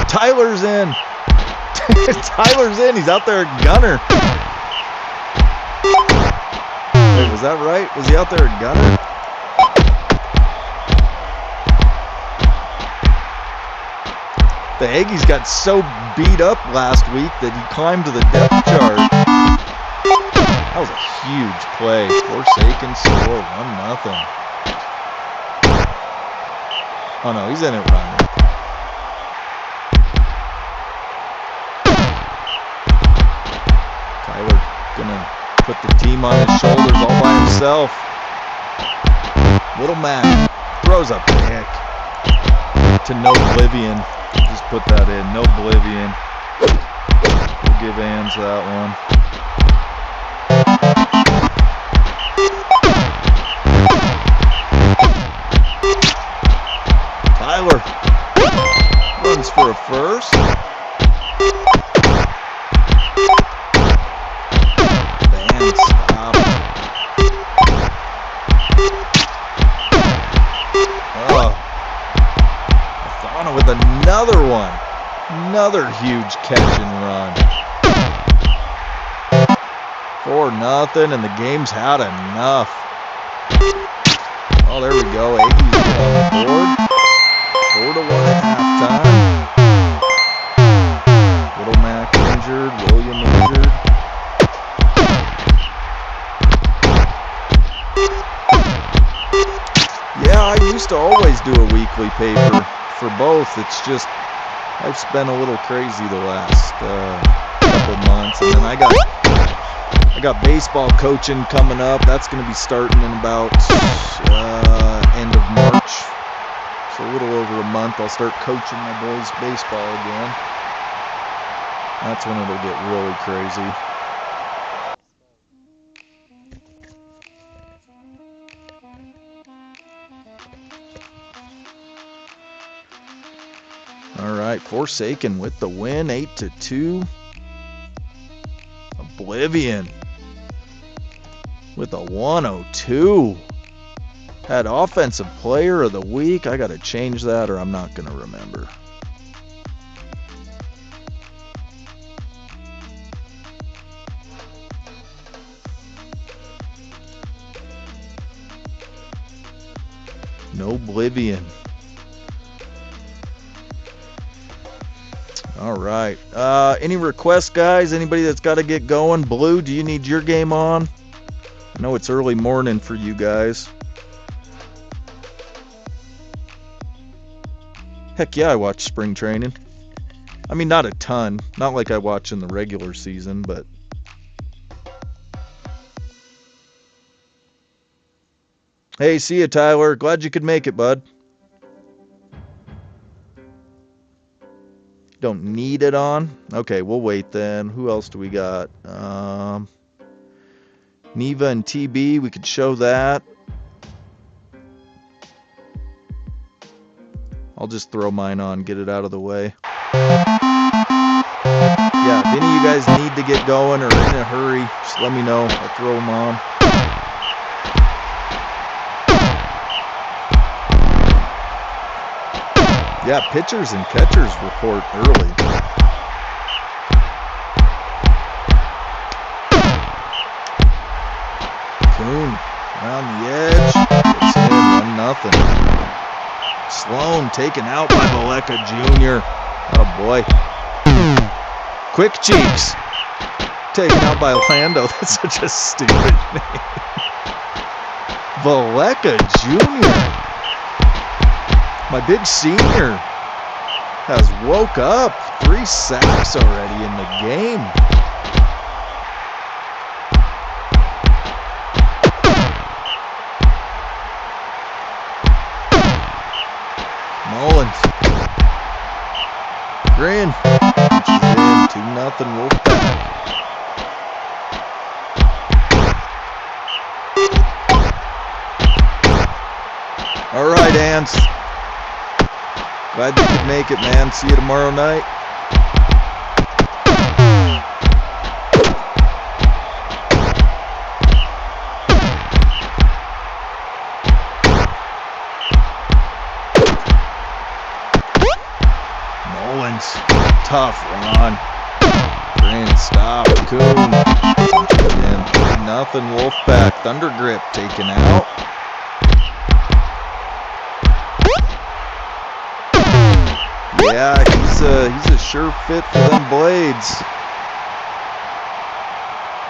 Tyler's in. Tyler's in. He's out there at gunner. Wait, was that right? Was he out there at gunner? The Aggies got so beat up last week that he climbed to the depth chart. That was a huge play. Forsaken score 1-0. Oh no, he's in it running. Tyler gonna put the team on his shoulders all by himself. Little Mac throws a pick to No Oblivion. Just put that in, No Oblivion. We'll give Ans that one. Tyler runs for a first. Van, stop. Oh. Athana with another one. Another huge catch and run. 4-0, and the game's had enough. Oh, there we go. Aggies get on the board. 4-1 at halftime. Little Mac injured. William injured. Yeah, I used to always do a weekly paper for both. It's just life's been a little crazy the last couple months, and then I got baseball coaching coming up. That's going to be starting in about end of March. So a little over a month, I'll start coaching my boys baseball again. That's when it'll get really crazy. All right, Forsaken with the win, 8-2. Oblivion with a 102. Had offensive player of the week. I got to change that or I'm not going to remember. No Oblivion. All right. Any requests, guys? Anybody that's got to get going? Blue, do you need your game on? I know it's early morning for you guys. Heck yeah, I watch spring training. I mean, not a ton. Not like I watch in the regular season, but... Hey, see you, Tyler. Glad you could make it, bud. Don't need it on? Okay, we'll wait then. Who else do we got? Neva and TB, we could show that. I'll just throw mine on, get it out of the way. Yeah, if any of you guys need to get going or in a hurry, just let me know. I'll throw them on. Yeah, pitchers and catchers report early. Kuhn around the edge. Gets in 1-0. Sloan taken out by Valeka Jr. Oh boy. Quick Cheeks taken out by Lando. That's such a stupid name. Valeka Jr. My big senior has woke up. 3 sacks already in the game. Mullins. Green. 2-0 Wolfpack. All right, Ants. Glad you could make it, man. See you tomorrow night. Mullins, tough run. Grand stop. Kuhn. 3-0 Wolfpack. Thunder Grip taken out. Yeah, he's a sure fit for them blades.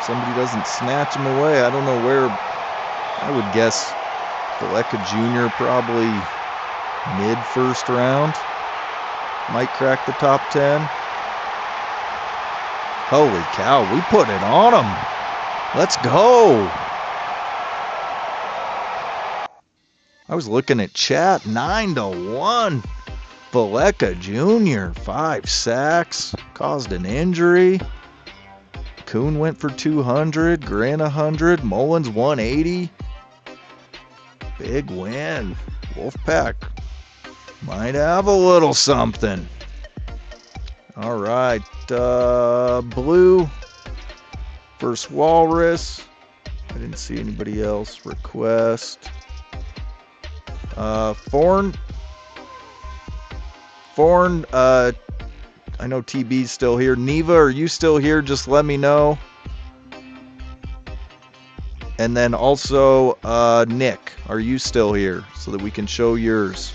Somebody doesn't snatch him away. I don't know where. I would guess Valeka Jr. probably mid-first round. Might crack the top 10. Holy cow, we put it on him. Let's go. I was looking at chat, 9-1. Valeka Jr., 5 sacks, caused an injury. Kuhn went for 200, Gran 100, Mullins 180. Big win. Wolfpack might have a little something. All right. Blue versus Walrus. I didn't see anybody else request. Forn. I know TB's still here. Neva, are you still here? Just let me know. And then also, Nick, are you still here so that we can show yours?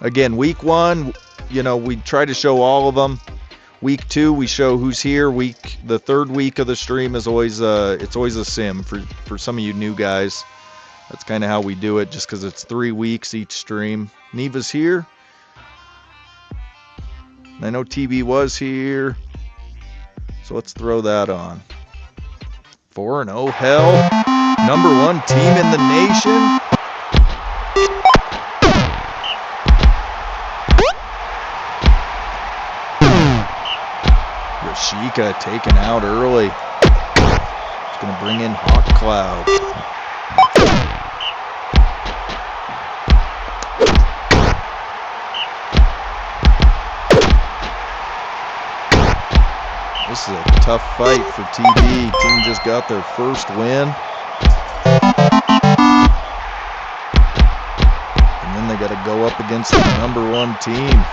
Again, week 1, we try to show all of them. Week 2, we show who's here. The third week of the stream is always it's always a sim for some of you new guys. That's kind of how we do it, just because it's 3 weeks each stream. Neva's here. I know TB was here. So let's throw that on. 4-0 hell. Number 1 team in the nation. Rashika taken out early. It's going to bring in Hawk Cloud. This is a tough fight for TB. Team just got their first win. And then they got to go up against the number 1 team.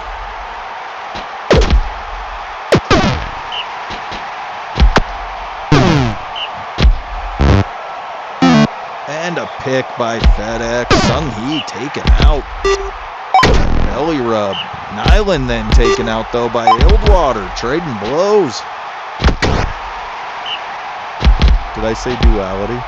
And a pick by FedEx. Sung Hee taken out. Belly rub. Nyland then taken out though by Ildwater. Trading blows. Did I say duality?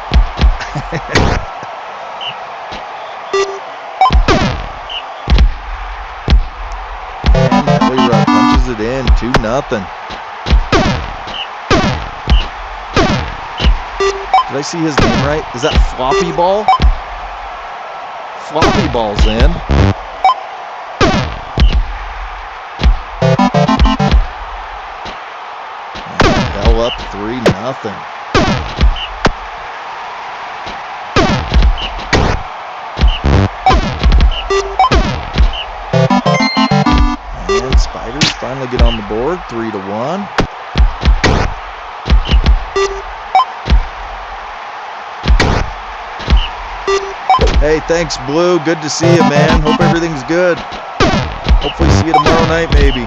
And Belly rub punches it in. 2-0. Did I see his name right? Is that Floppy Ball? Floppy Ball's in. And hell up 3-0. And Spiders finally get on the board, 3-1. Hey, thanks, Blue. Good to see you, man. Hope everything's good. Hopefully see you tomorrow night, maybe.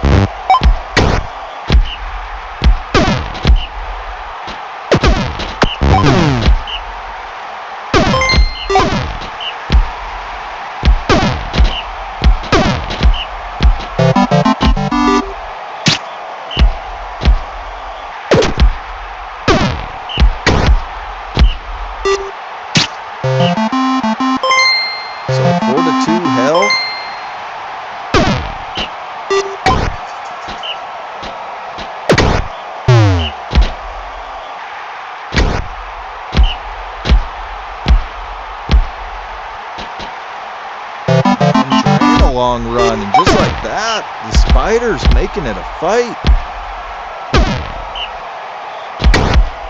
Long run, and just like that, the Spiders making it a fight.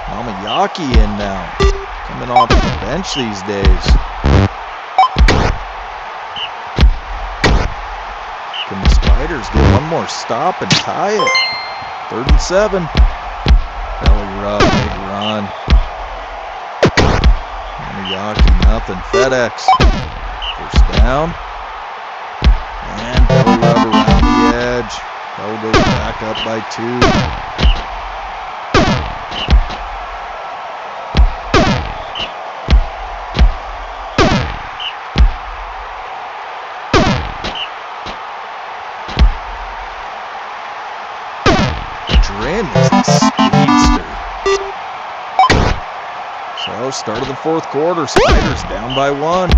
Mamayaki in now, coming off the bench these days. Can the Spiders get one more stop and tie it? 3rd and 7. Belly rub, big run. Mamayaki, nothing. FedEx, first down. And belly rub around the edge. Bell goes back up by 2. Dren is the speedster. So, start of the 4th quarter. Spiders down by 1.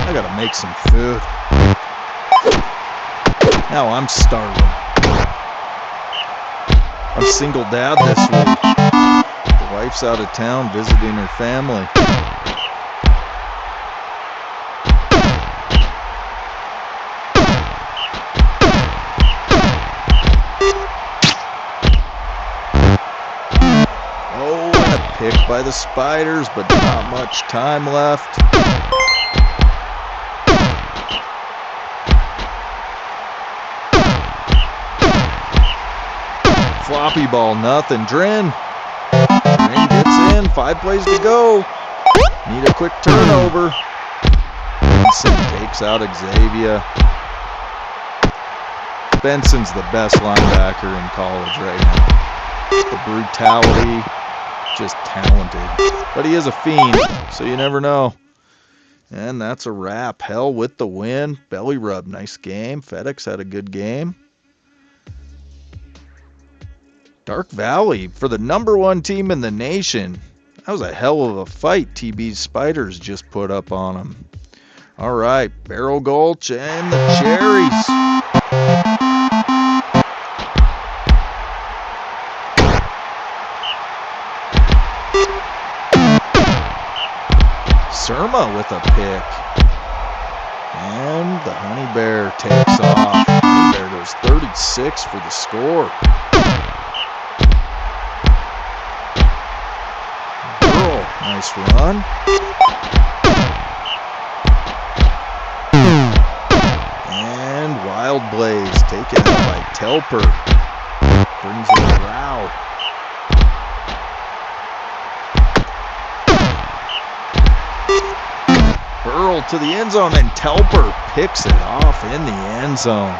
I gotta make some food. Now I'm starving. I'm single dad this week. The wife's out of town visiting her family. Oh, and a pick by the Spiders, but not much time left. Floppy ball, nothing. Drin gets in. 5 plays to go. Need a quick turnover. Benson takes out Xavier. Benson's the best linebacker in college right now. The brutality, just talented. But he is a fiend, so you never know. And that's a wrap. Hell with the win. Belly rub, nice game. FedEx had a good game. Dark Valley for the #1 team in the nation. That was a hell of a fight TB's Spiders just put up on them. All right, Barrel Gulch and the Cherries. Surma with a pick. And the Honey Bear takes off. Honey Bear goes 36 for the score. Burl, nice run. And Wild Blaze taken out by Telper. Brings in Rao. Burl to the end zone, and Telper picks it off in the end zone.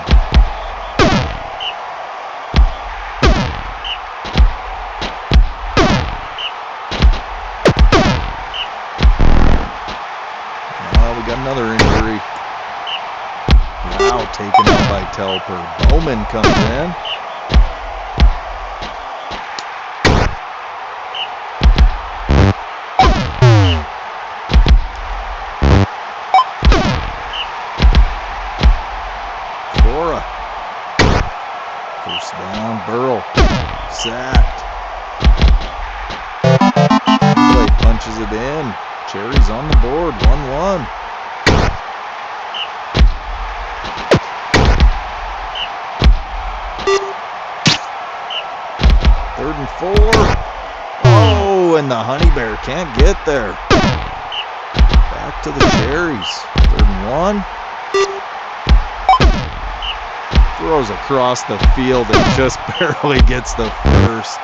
We got another injury. Now taken out by Telper. Bowman comes in. First down, Burl sacked. Play punches it in. Cherries on the board, 1-1. Third and 4. Oh, and the Honey Bear can't get there. Back to the Cherries. 3rd and 1. Throws across the field and just barely gets the first.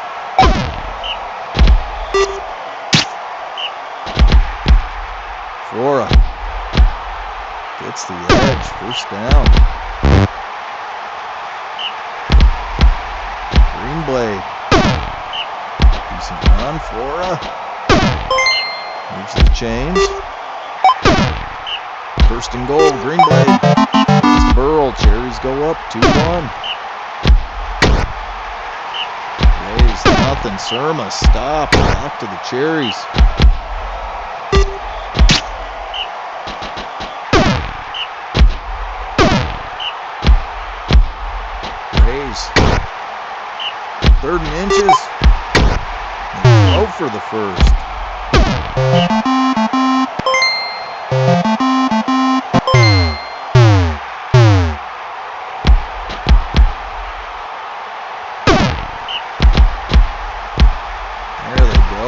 Flora gets the edge, first down. Greenblade, decent run, Flora moves the chains. First and goal, Greenblade. It's Burl, Cherries go up 2-1. Rays, nothing, Surma, stop, back to the Cherries. Rays, 3rd and inches, and go for the first.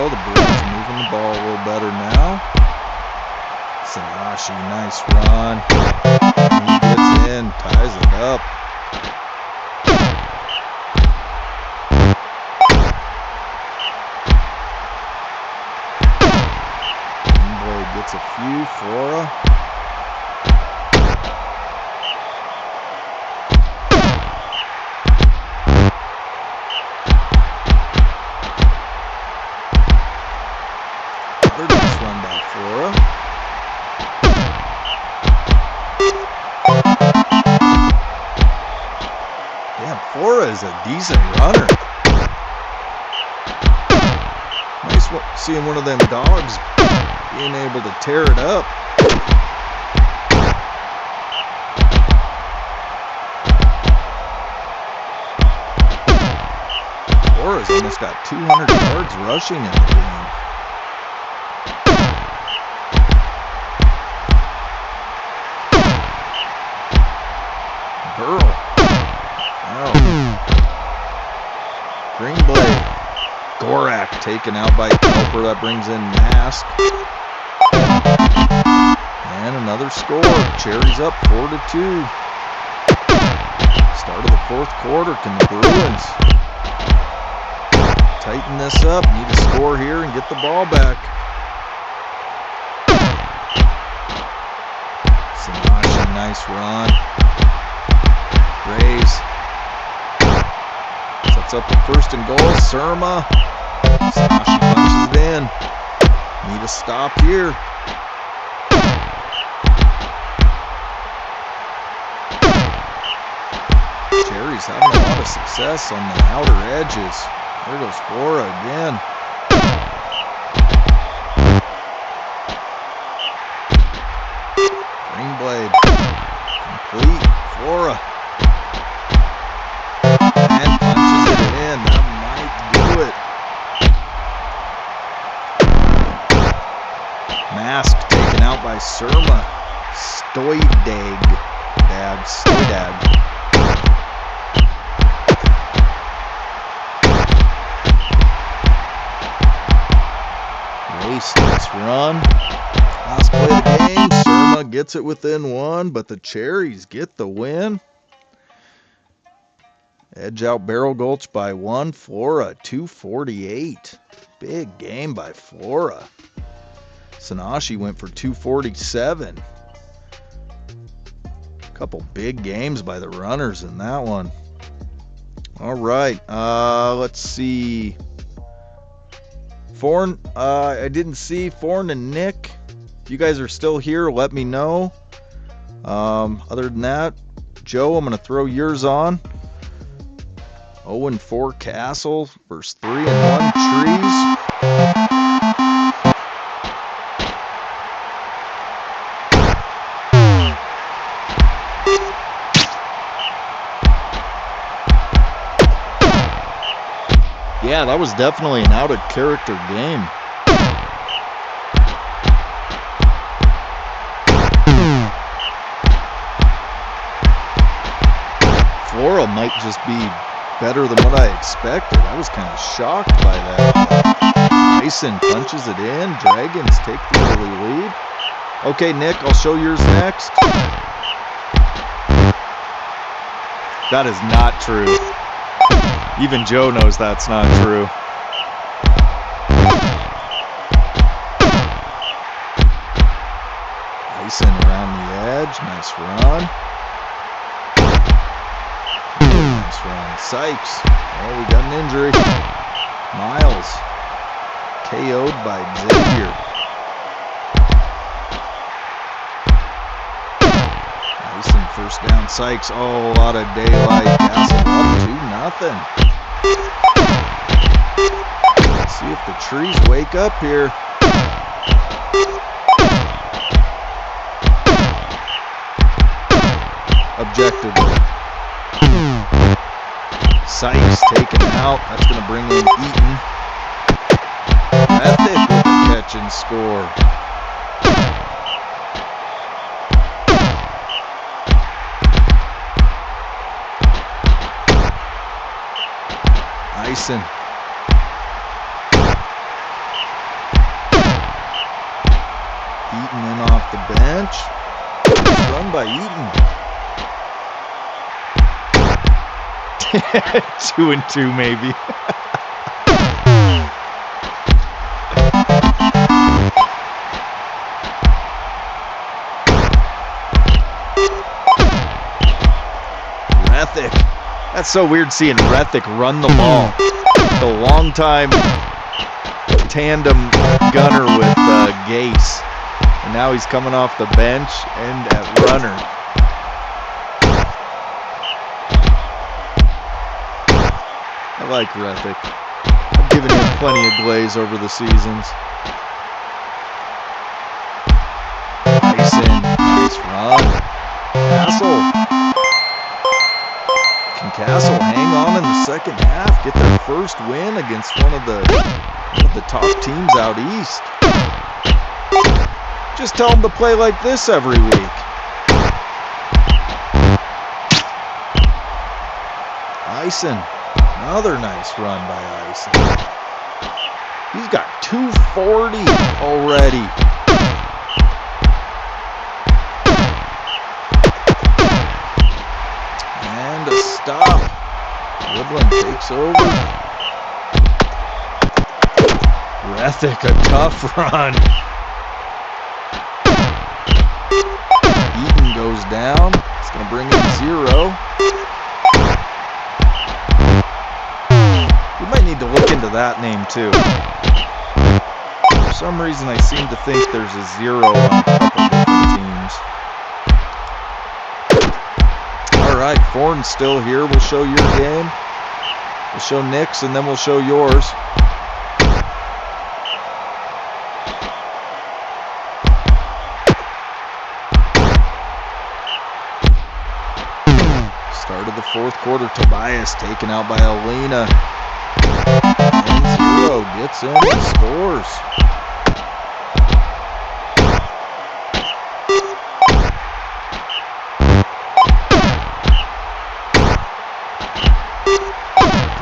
The Bruins moving the ball a little better now. Sanashi, nice run. He gets in, ties it up. Greenblade gets a few, Flora. Nice run by Flora. Damn, Flora is a decent runner. Nice seeing one of them dogs being able to tear it up. Flora's almost got 200 yards rushing in the game. Burl. Oh. Greenblade. Gorak taken out by Kelper. That brings in Mask. And another score. Cherries up 4-2. Start of the fourth quarter. Can the Bruins tighten this up? Need to score here and get the ball back. Sanashi, nice run. Rays sets up the first and goal. Surma. Sanashi punches it in. Need a stop here. Cherries having a lot of success on the outer edges. There goes Flora again. Greenblade. Complete. Flora. And punches it in. That might do it. Mask taken out by Surma. Stoidag. Stoidag. Nice run. Last play of the game. Surma gets it within one, but the Cherries get the win. Edge out Barrel Gulch by 1. Flora 248. Big game by Flora. Sanashi went for 247. Couple big games by the runners in that one. All right. Let's see. Forn, I didn't see Forn and Nick. If you guys are still here, let me know. Other than that, Joe, I'm going to throw yours on. 0-4 Castle versus 3-1 Trees. Yeah, that was definitely an out-of-character game. Flora might just be better than what I expected. I was kind of shocked by that. Tyson punches it in. Dragons take the early lead. Okay, Nick, I'll show yours next. That is not true. Even Joe knows that's not true. Tyson around the edge. Nice run. Nice run. Sykes. Oh, we got an injury. Miles. KO'd by Xavier. Tyson first down. Sykes. Oh, a lot of daylight. Castle up 2-0. Let's see if the Trees wake up here. Objectively. Sykes taken out. That's going to bring in Eaton. Ethic with the catch and score. Tyson. Eaton in off the bench. Run by Eaton. 2-2 maybe. Rethick. That's so weird seeing Rethick run the ball. The longtime tandem gunner with Gase. And now he's coming off the bench and at runner. I like Rethick. I've given him plenty of glaze over the seasons. Tyson, nice run. Castle. Can Castle hang on in the second half? Get their first win against one of the top teams out east. Just tell them to play like this every week. Ison. Another nice run by Ison. He's got 240 already. And a stop. Woodland takes over. Rethick, a tough run. Eaton goes down. It's going to bring in 0. We might need to look into that name too. For some reason I seem to think there's a 0 on a couple different teams. Alright, Forn's still here. We'll show your game. We'll show Nick's and then we'll show yours. Start of the 4th quarter, Tobias taken out by Alina. And 0 gets in and scores.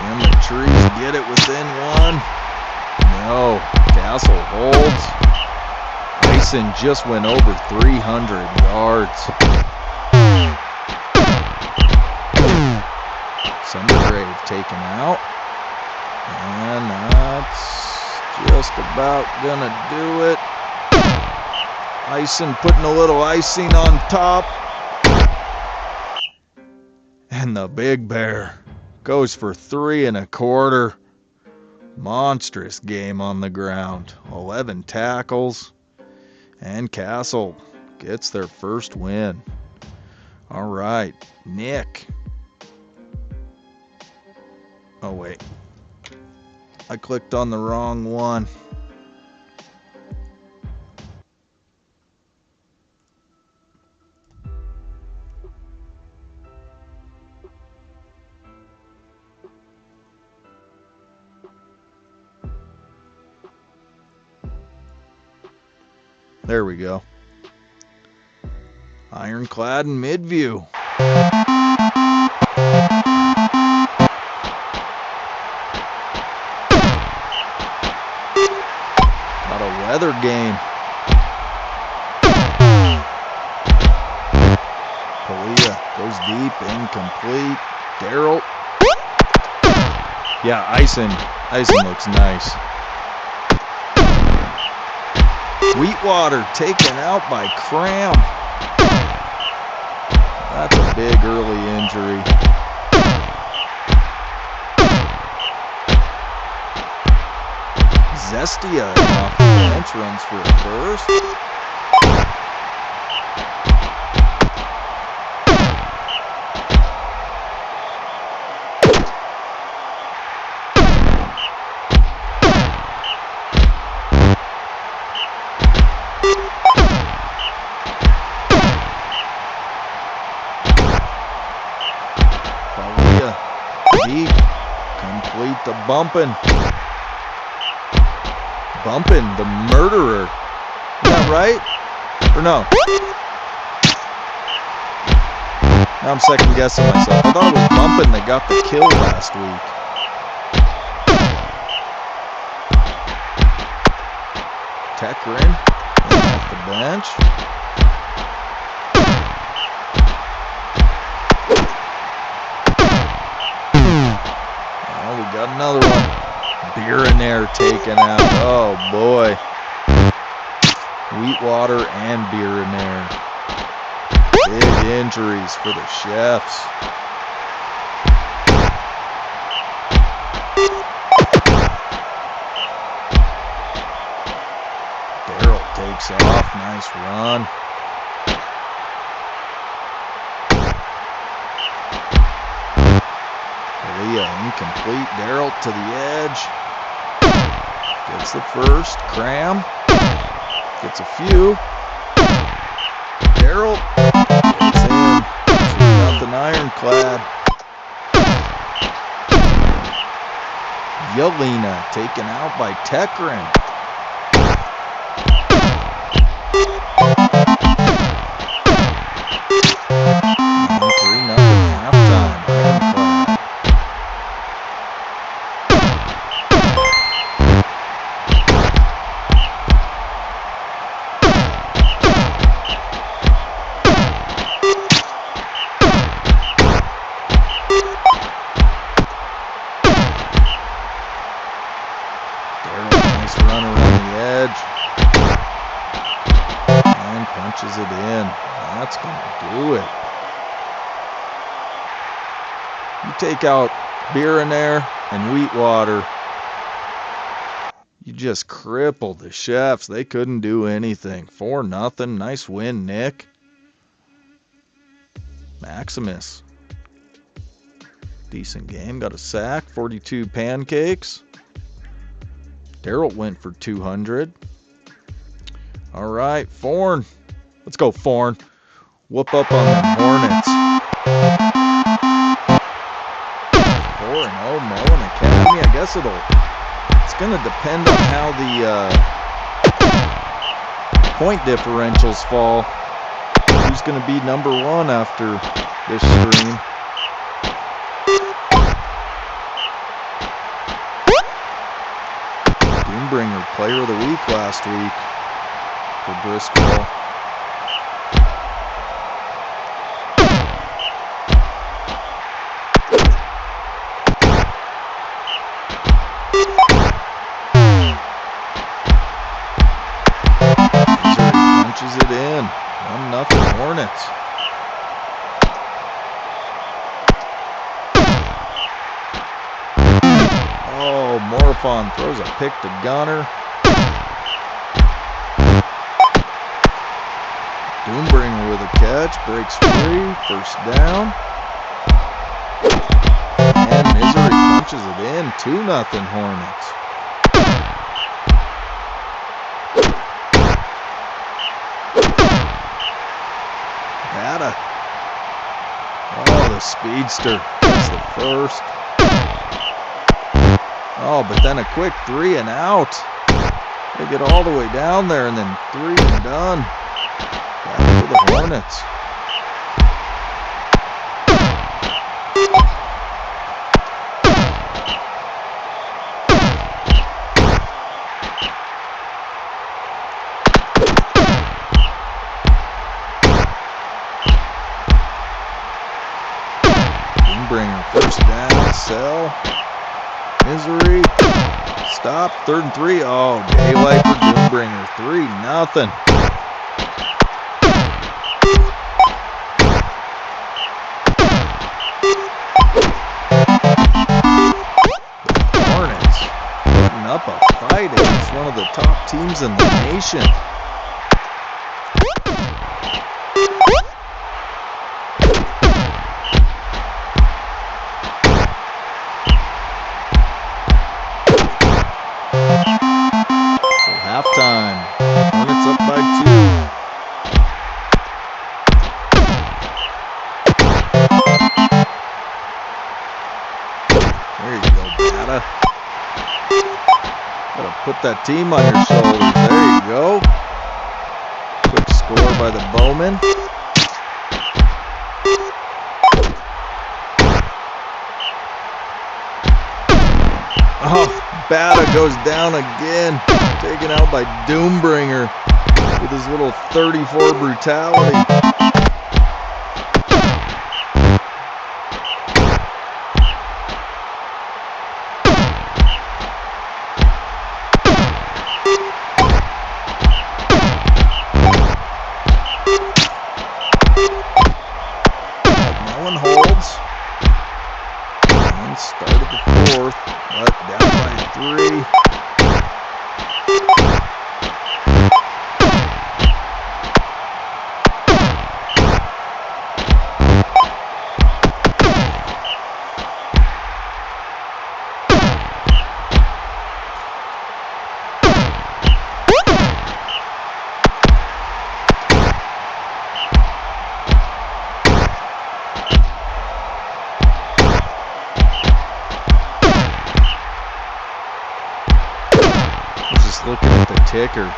And the Trees get it within 1. No, Castle holds. Bison just went over 300 yards. Summergrave taken out. And that's just about gonna do it. Ison putting a little icing on top. And the Big Bear goes for 3 1/4. Monstrous game on the ground. 11 tackles. And Castle gets their first win. All right, Nick. Oh, wait. I clicked on the wrong one. There we go. Ironclad and Midview. Weather game. Palia goes deep, incomplete. Darrell. Yeah, Ison looks nice. Sweetwater taken out by Cram. That's a big early injury. Zestia off the bench runs for a first. Palia deep, complete the bumping. Bumping, the murderer. Is that right? Or no? Now I'm second guessing myself. I thought it was Bumping that got the kill last week. Tekrin off the bench. Oh, we got another one. Bierinair taken out. Oh boy. Sweetwater and Bierinair. Big injuries for the Chefs. Darrell takes off. Nice run. Leah incomplete. Darrell to the edge. Gets the first. Cram. Gets a few. Darrell gets in. 2-0 Ironclad. Yelena taken out by Tekrin. And 3-0 halftime. Ironclad. Darrell, nice run around the edge. And punches it in. That's going to do it. You take out beer in there and wheat water, you just crippled the Chefs. They couldn't do anything. 4-0. Nice win, Nick. Maximus. Decent game. Got a sack. 42 pancakes. Darrell went for 200. All right, Forn. Let's go, Forn. Whoop up on the Hornets. 4-0 Moen Academy. I guess it's going to depend on how the point differentials fall. Who's going to be number one after this stream? Doombringer, player of the week last week for Bristol. Punches it in. 1-0 Hornets. Oh, Morphon throws a pick to Gunner. Doombringer with a catch, breaks free, first down. And Misery punches it in, 2-0 Hornets. Bata. Oh, the speedster. That's the first. Oh, but then a quick 3 and out. They get all the way down there and then 3 and done. Back to the Hornets. Doombringer, first down, Sell. Misery. Stop. 3rd and 3. Oh, daylight for Doombringer. 3-0. Hornets putting up a fight against one of the top teams in the nation. Halftime. Hornets up by 2. There you go, Bata. Gotta put that team on your shoulders. There you go. Quick score by the Bowman. Oh, Bata goes down again. Taken out by Doombringer with his little 34 brutality. No one holds. And started the 4th, but down by 3. Looking at the ticker.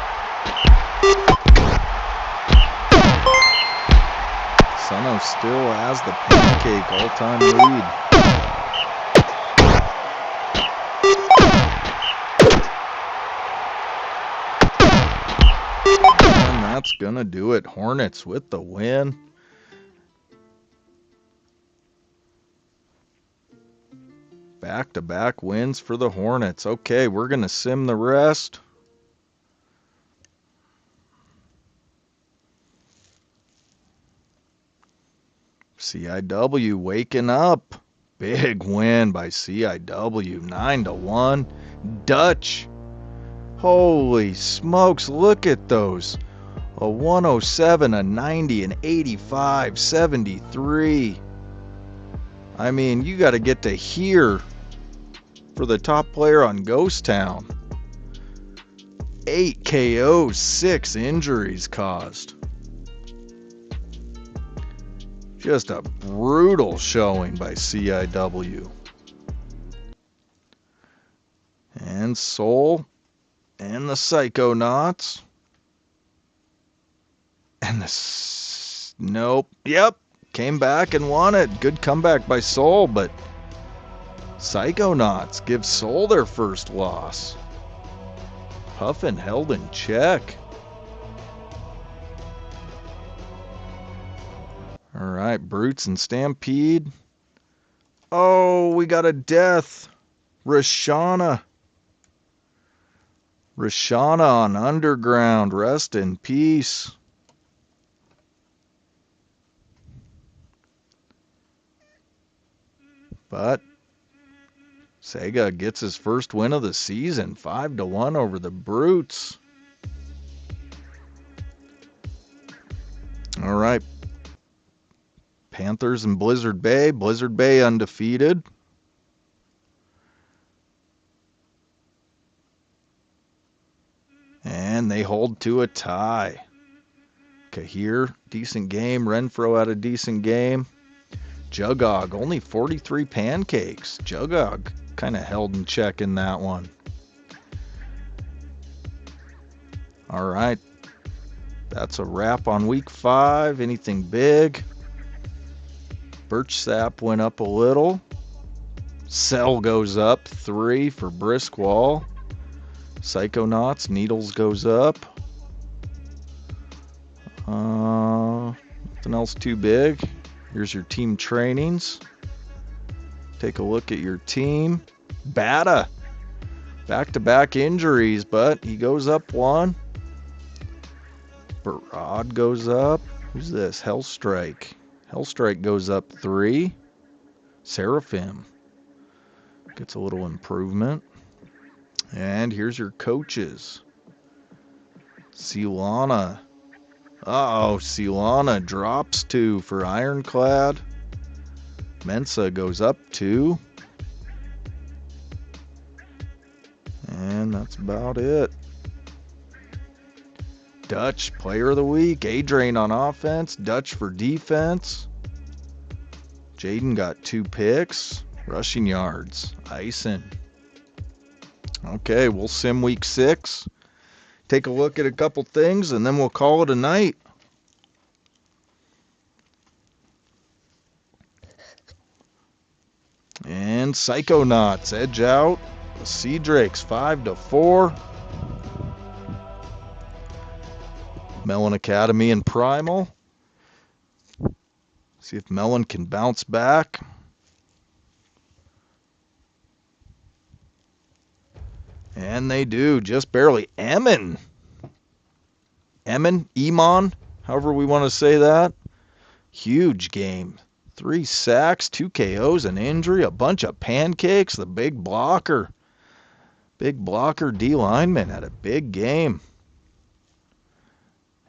Suno still has the pancake all-time lead. And that's gonna do it. Hornets with the win. Back-to-back wins for the Hornets. Okay, we're going to sim the rest. CIW waking up. Big win by CIW, 9-1. Dutch. Holy smokes, look at those. A 107, a 90, an 85, 73. I mean, you got to get to here for the top player on Ghost Town. 8 KOs, 6 injuries caused. Just a brutal showing by CIW. And Soul and the Psychonauts. And nope. Yep. Came back and won it. Good comeback by Soul, but Psychonauts give Soul their first loss. Puffin held in check. All right, Brutes and Stampede. Oh, we got a death. Rashana. Rashana on Underground. Rest in peace. But Sega gets his first win of the season, 5-1 over the Brutes. All right. Panthers and Blizzard Bay. Blizzard Bay undefeated. And they hold to a tie. Kahir, decent game. Renfro had a decent game. Jugog, only 43 pancakes. Jugog kind of held in check in that one. All right. That's a wrap on week 5. Anything big? Birch Sap went up a little. Cell goes up 3 for Briskwall. Psychonauts, Needles goes up. Nothing else too big. Here's your team trainings. Take a look at your team. Bata. Back-to-back injuries, but he goes up 1. Barad goes up. Who's this? Hellstrike. Hellstrike goes up 3. Seraphim gets a little improvement. And here's your coaches. Silana. Uh-oh, Silana drops 2 for Ironclad. Mensa goes up 2. And that's about it. Dutch, player of the week. Adrain on offense. Dutch for defense. Jaden got 2 picks. Rushing yards. Ison. Okay, we'll sim week 6. Take a look at a couple things, and then we'll call it a night. And Psychonauts edge out. The Sea Drakes 5-4. Melon Academy and Primal. See if Melon can bounce back. And they do, just barely. Emin, Emon, however we want to say that. Huge game. 3 sacks, 2 KOs, an injury, a bunch of pancakes. The big blocker D lineman had a big game.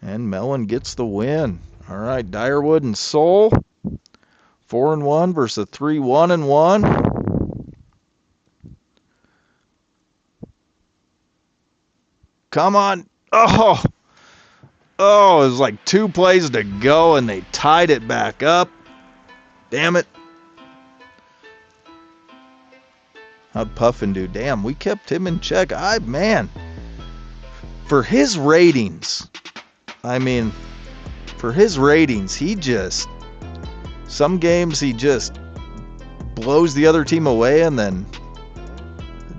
And Melon gets the win. All right, Direwood and Soul. 4-1 versus 3-1-1. Come on. Oh, it was like 2 plays to go, and they tied it back up. Damn it. How'd Puffin do? Damn, we kept him in check. Man, for his ratings, he just, some games he just blows the other team away, and then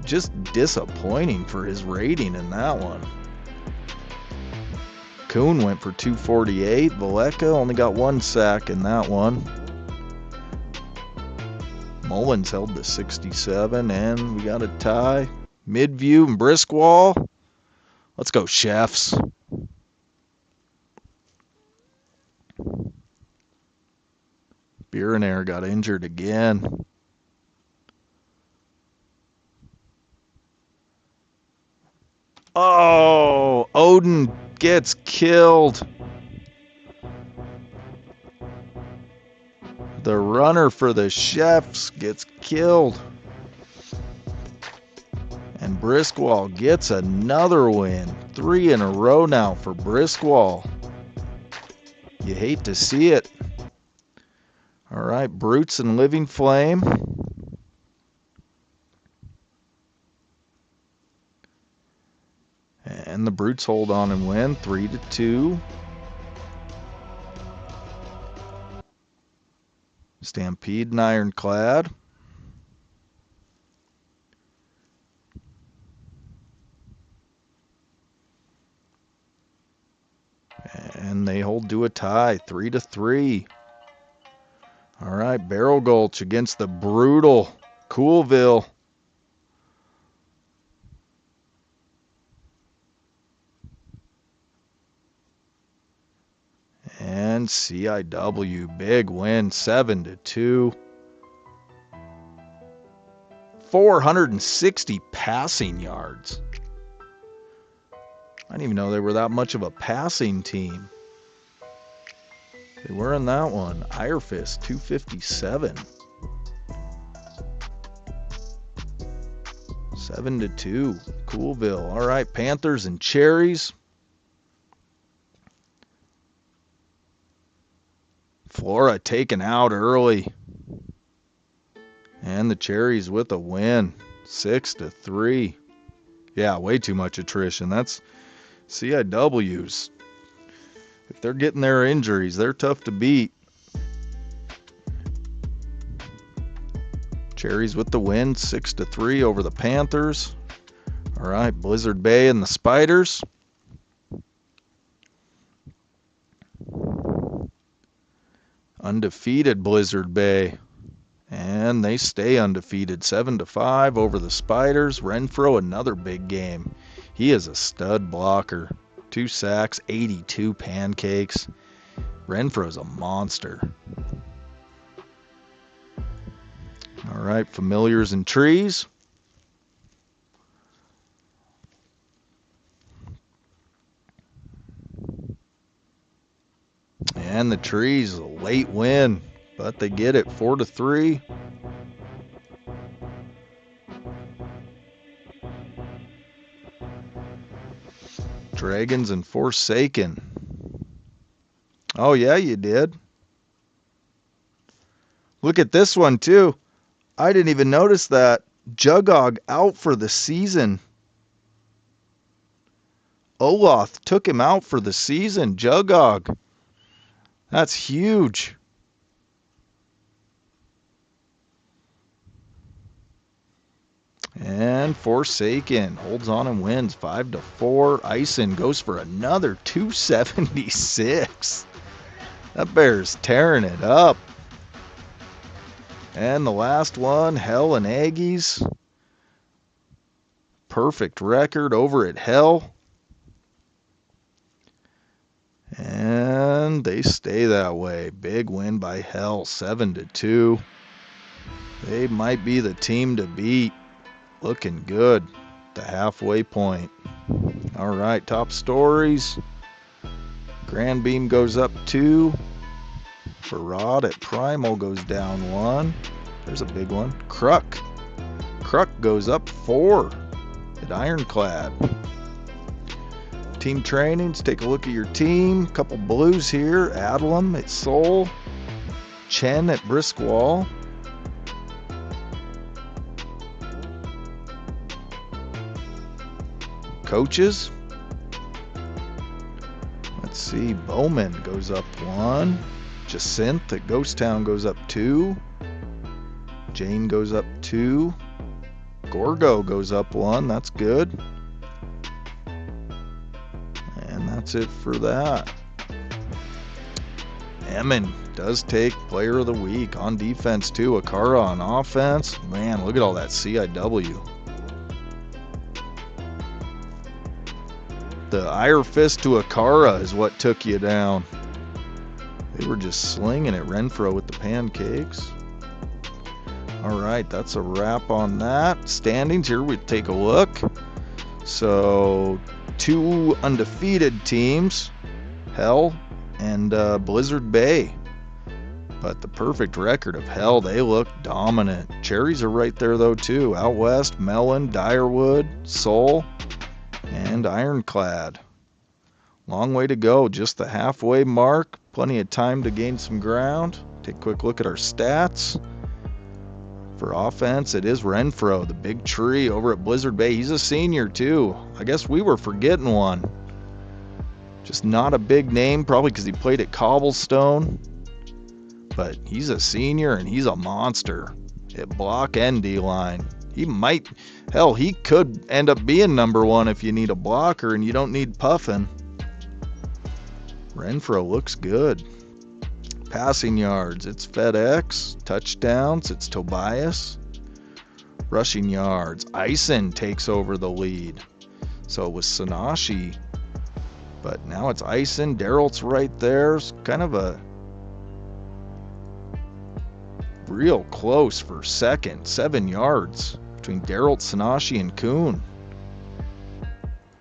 just disappointing for his rating in that one. Kuhn went for 248. Valeka only got 1 sack in that one. Mullins held to 67, and we got a tie. Midview and Briskwall. Let's go, Chefs. Beer and Air got injured again. Oh, Odin gets killed. The runner for the Chefs gets killed. And Briskwall gets another win. 3 in a row now for Briskwall. You hate to see it. All right, Brutes and Living Flame. And the Brutes hold on and win 3-2. Stampede and Ironclad. And they hold to a tie, 3-3. All right, Barrel Gulch against the brutal Coolville. And CIW, big win, 7-2. 460 passing yards. I didn't even know they were that much of a passing team. They were in that one. Irefist, 257. 7-2. Coolville. All right, Panthers and Cherries. Flora taken out early. And the Cherries with a win. 6-3. Yeah, way too much attrition. That's CIW's. If they're getting their injuries, they're tough to beat. Cherries with the win, 6-3 over the Panthers. All right, Blizzard Bay and the Spiders. Undefeated Blizzard Bay. And they stay undefeated, 7-5 over the Spiders. Renfro, another big game. He is a stud blocker. 2 sacks, 82 pancakes. Renfro's a monster. All right, Familiars and Trees. And the Trees, a late win, but they get it, 4-3. Dragons and Forsaken. Oh, yeah, you did. Look at this one, too. I didn't even notice that. Jugog out for the season. Oloth took him out for the season. Jugog. That's huge. And Forsaken holds on and wins 5-4. Ison goes for another 276. That bear's tearing it up. And the last one, Hell and Aggies. Perfect record over at Hell. And they stay that way. Big win by Hell, 7-2. They might be the team to beat. Looking good. The halfway point. All right, top stories. Grand Beam goes up 2. Farad at Primal goes down 1. There's a big one. Kruk goes up 4 at Ironclad. Team trainings, take a look at your team. Couple blues here. Adlam at Seoul. Chen at Briskwall. Coaches. Let's see. Bowman goes up 1. Jacinth at Ghost Town goes up 2. Jane goes up 2. Gorgo goes up 1. That's good. And that's it for that. Emin does take player of the week. On defense too. Akara on offense. Man, look at all that CIW. The Iron Fist to Akara is what took you down. They were just slinging it. Renfro with the pancakes. All right, that's a wrap on that. Standings here, we take a look. So 2 undefeated teams, Hell and Blizzard Bay. But the perfect record of Hell, they look dominant. Cherries are right there though too. Out west, Melon, Direwood, Soul, and Ironclad. Long way to go, just the halfway mark. Plenty of time to gain some ground. Take a quick look at our stats. For offense, it is Renfro, the big tree over at Blizzard Bay. He's a senior too. I guess we were forgetting one. Just not a big name, probably because he played at Cobblestone. But he's a senior and he's a monster at block and D-line. He might, hell, he could end up being #1 if you need a blocker and you don't need puffing. Renfro looks good. Passing yards, it's FedEx. Touchdowns, it's Tobias. Rushing yards, Ison takes over the lead. So it was Sanashi, but now it's Ison. Daryl's right there. It's kind of a real close for second. 7 yards between Daryl, Sanashi, and Kuhn.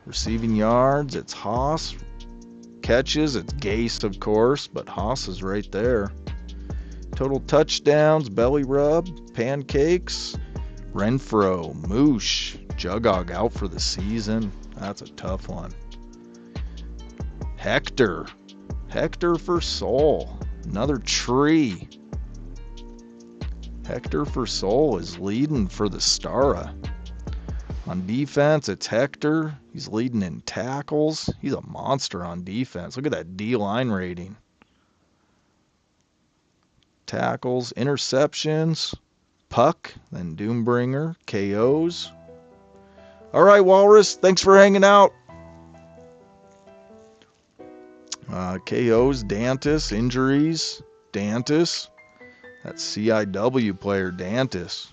Receiving yards, it's Haas. Catches, it's Gase, of course, but Haas is right there. Total touchdowns, belly rub, pancakes, Renfro, Moosh, Jugog out for the season. That's a tough one. Hector for Soul, another tree. Hector for Soul is leading for the Stara. On defense, it's Hector. He's leading in tackles. He's a monster on defense. Look at that D-line rating. Tackles, interceptions, Puck, then Doombringer, KOs. All right, Walrus, thanks for hanging out. KOs, Dantis, injuries, Dantis. That CIW player, Dantis.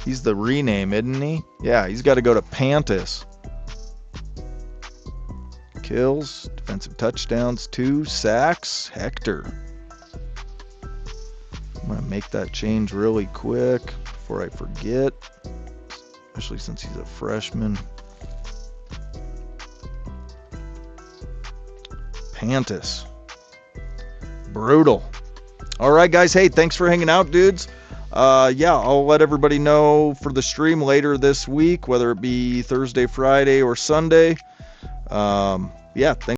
He's the rename, isn't he? Yeah, he's got to go to Pantis. Kills, defensive touchdowns, 2 sacks, Hector. I'm going to make that change really quick before I forget, especially since he's a freshman. Pantis. Brutal. All right, guys. Hey, thanks for hanging out, dudes. Yeah, I'll let everybody know for the stream later this week, whether it be Thursday, Friday, or Sunday. Yeah, thanks.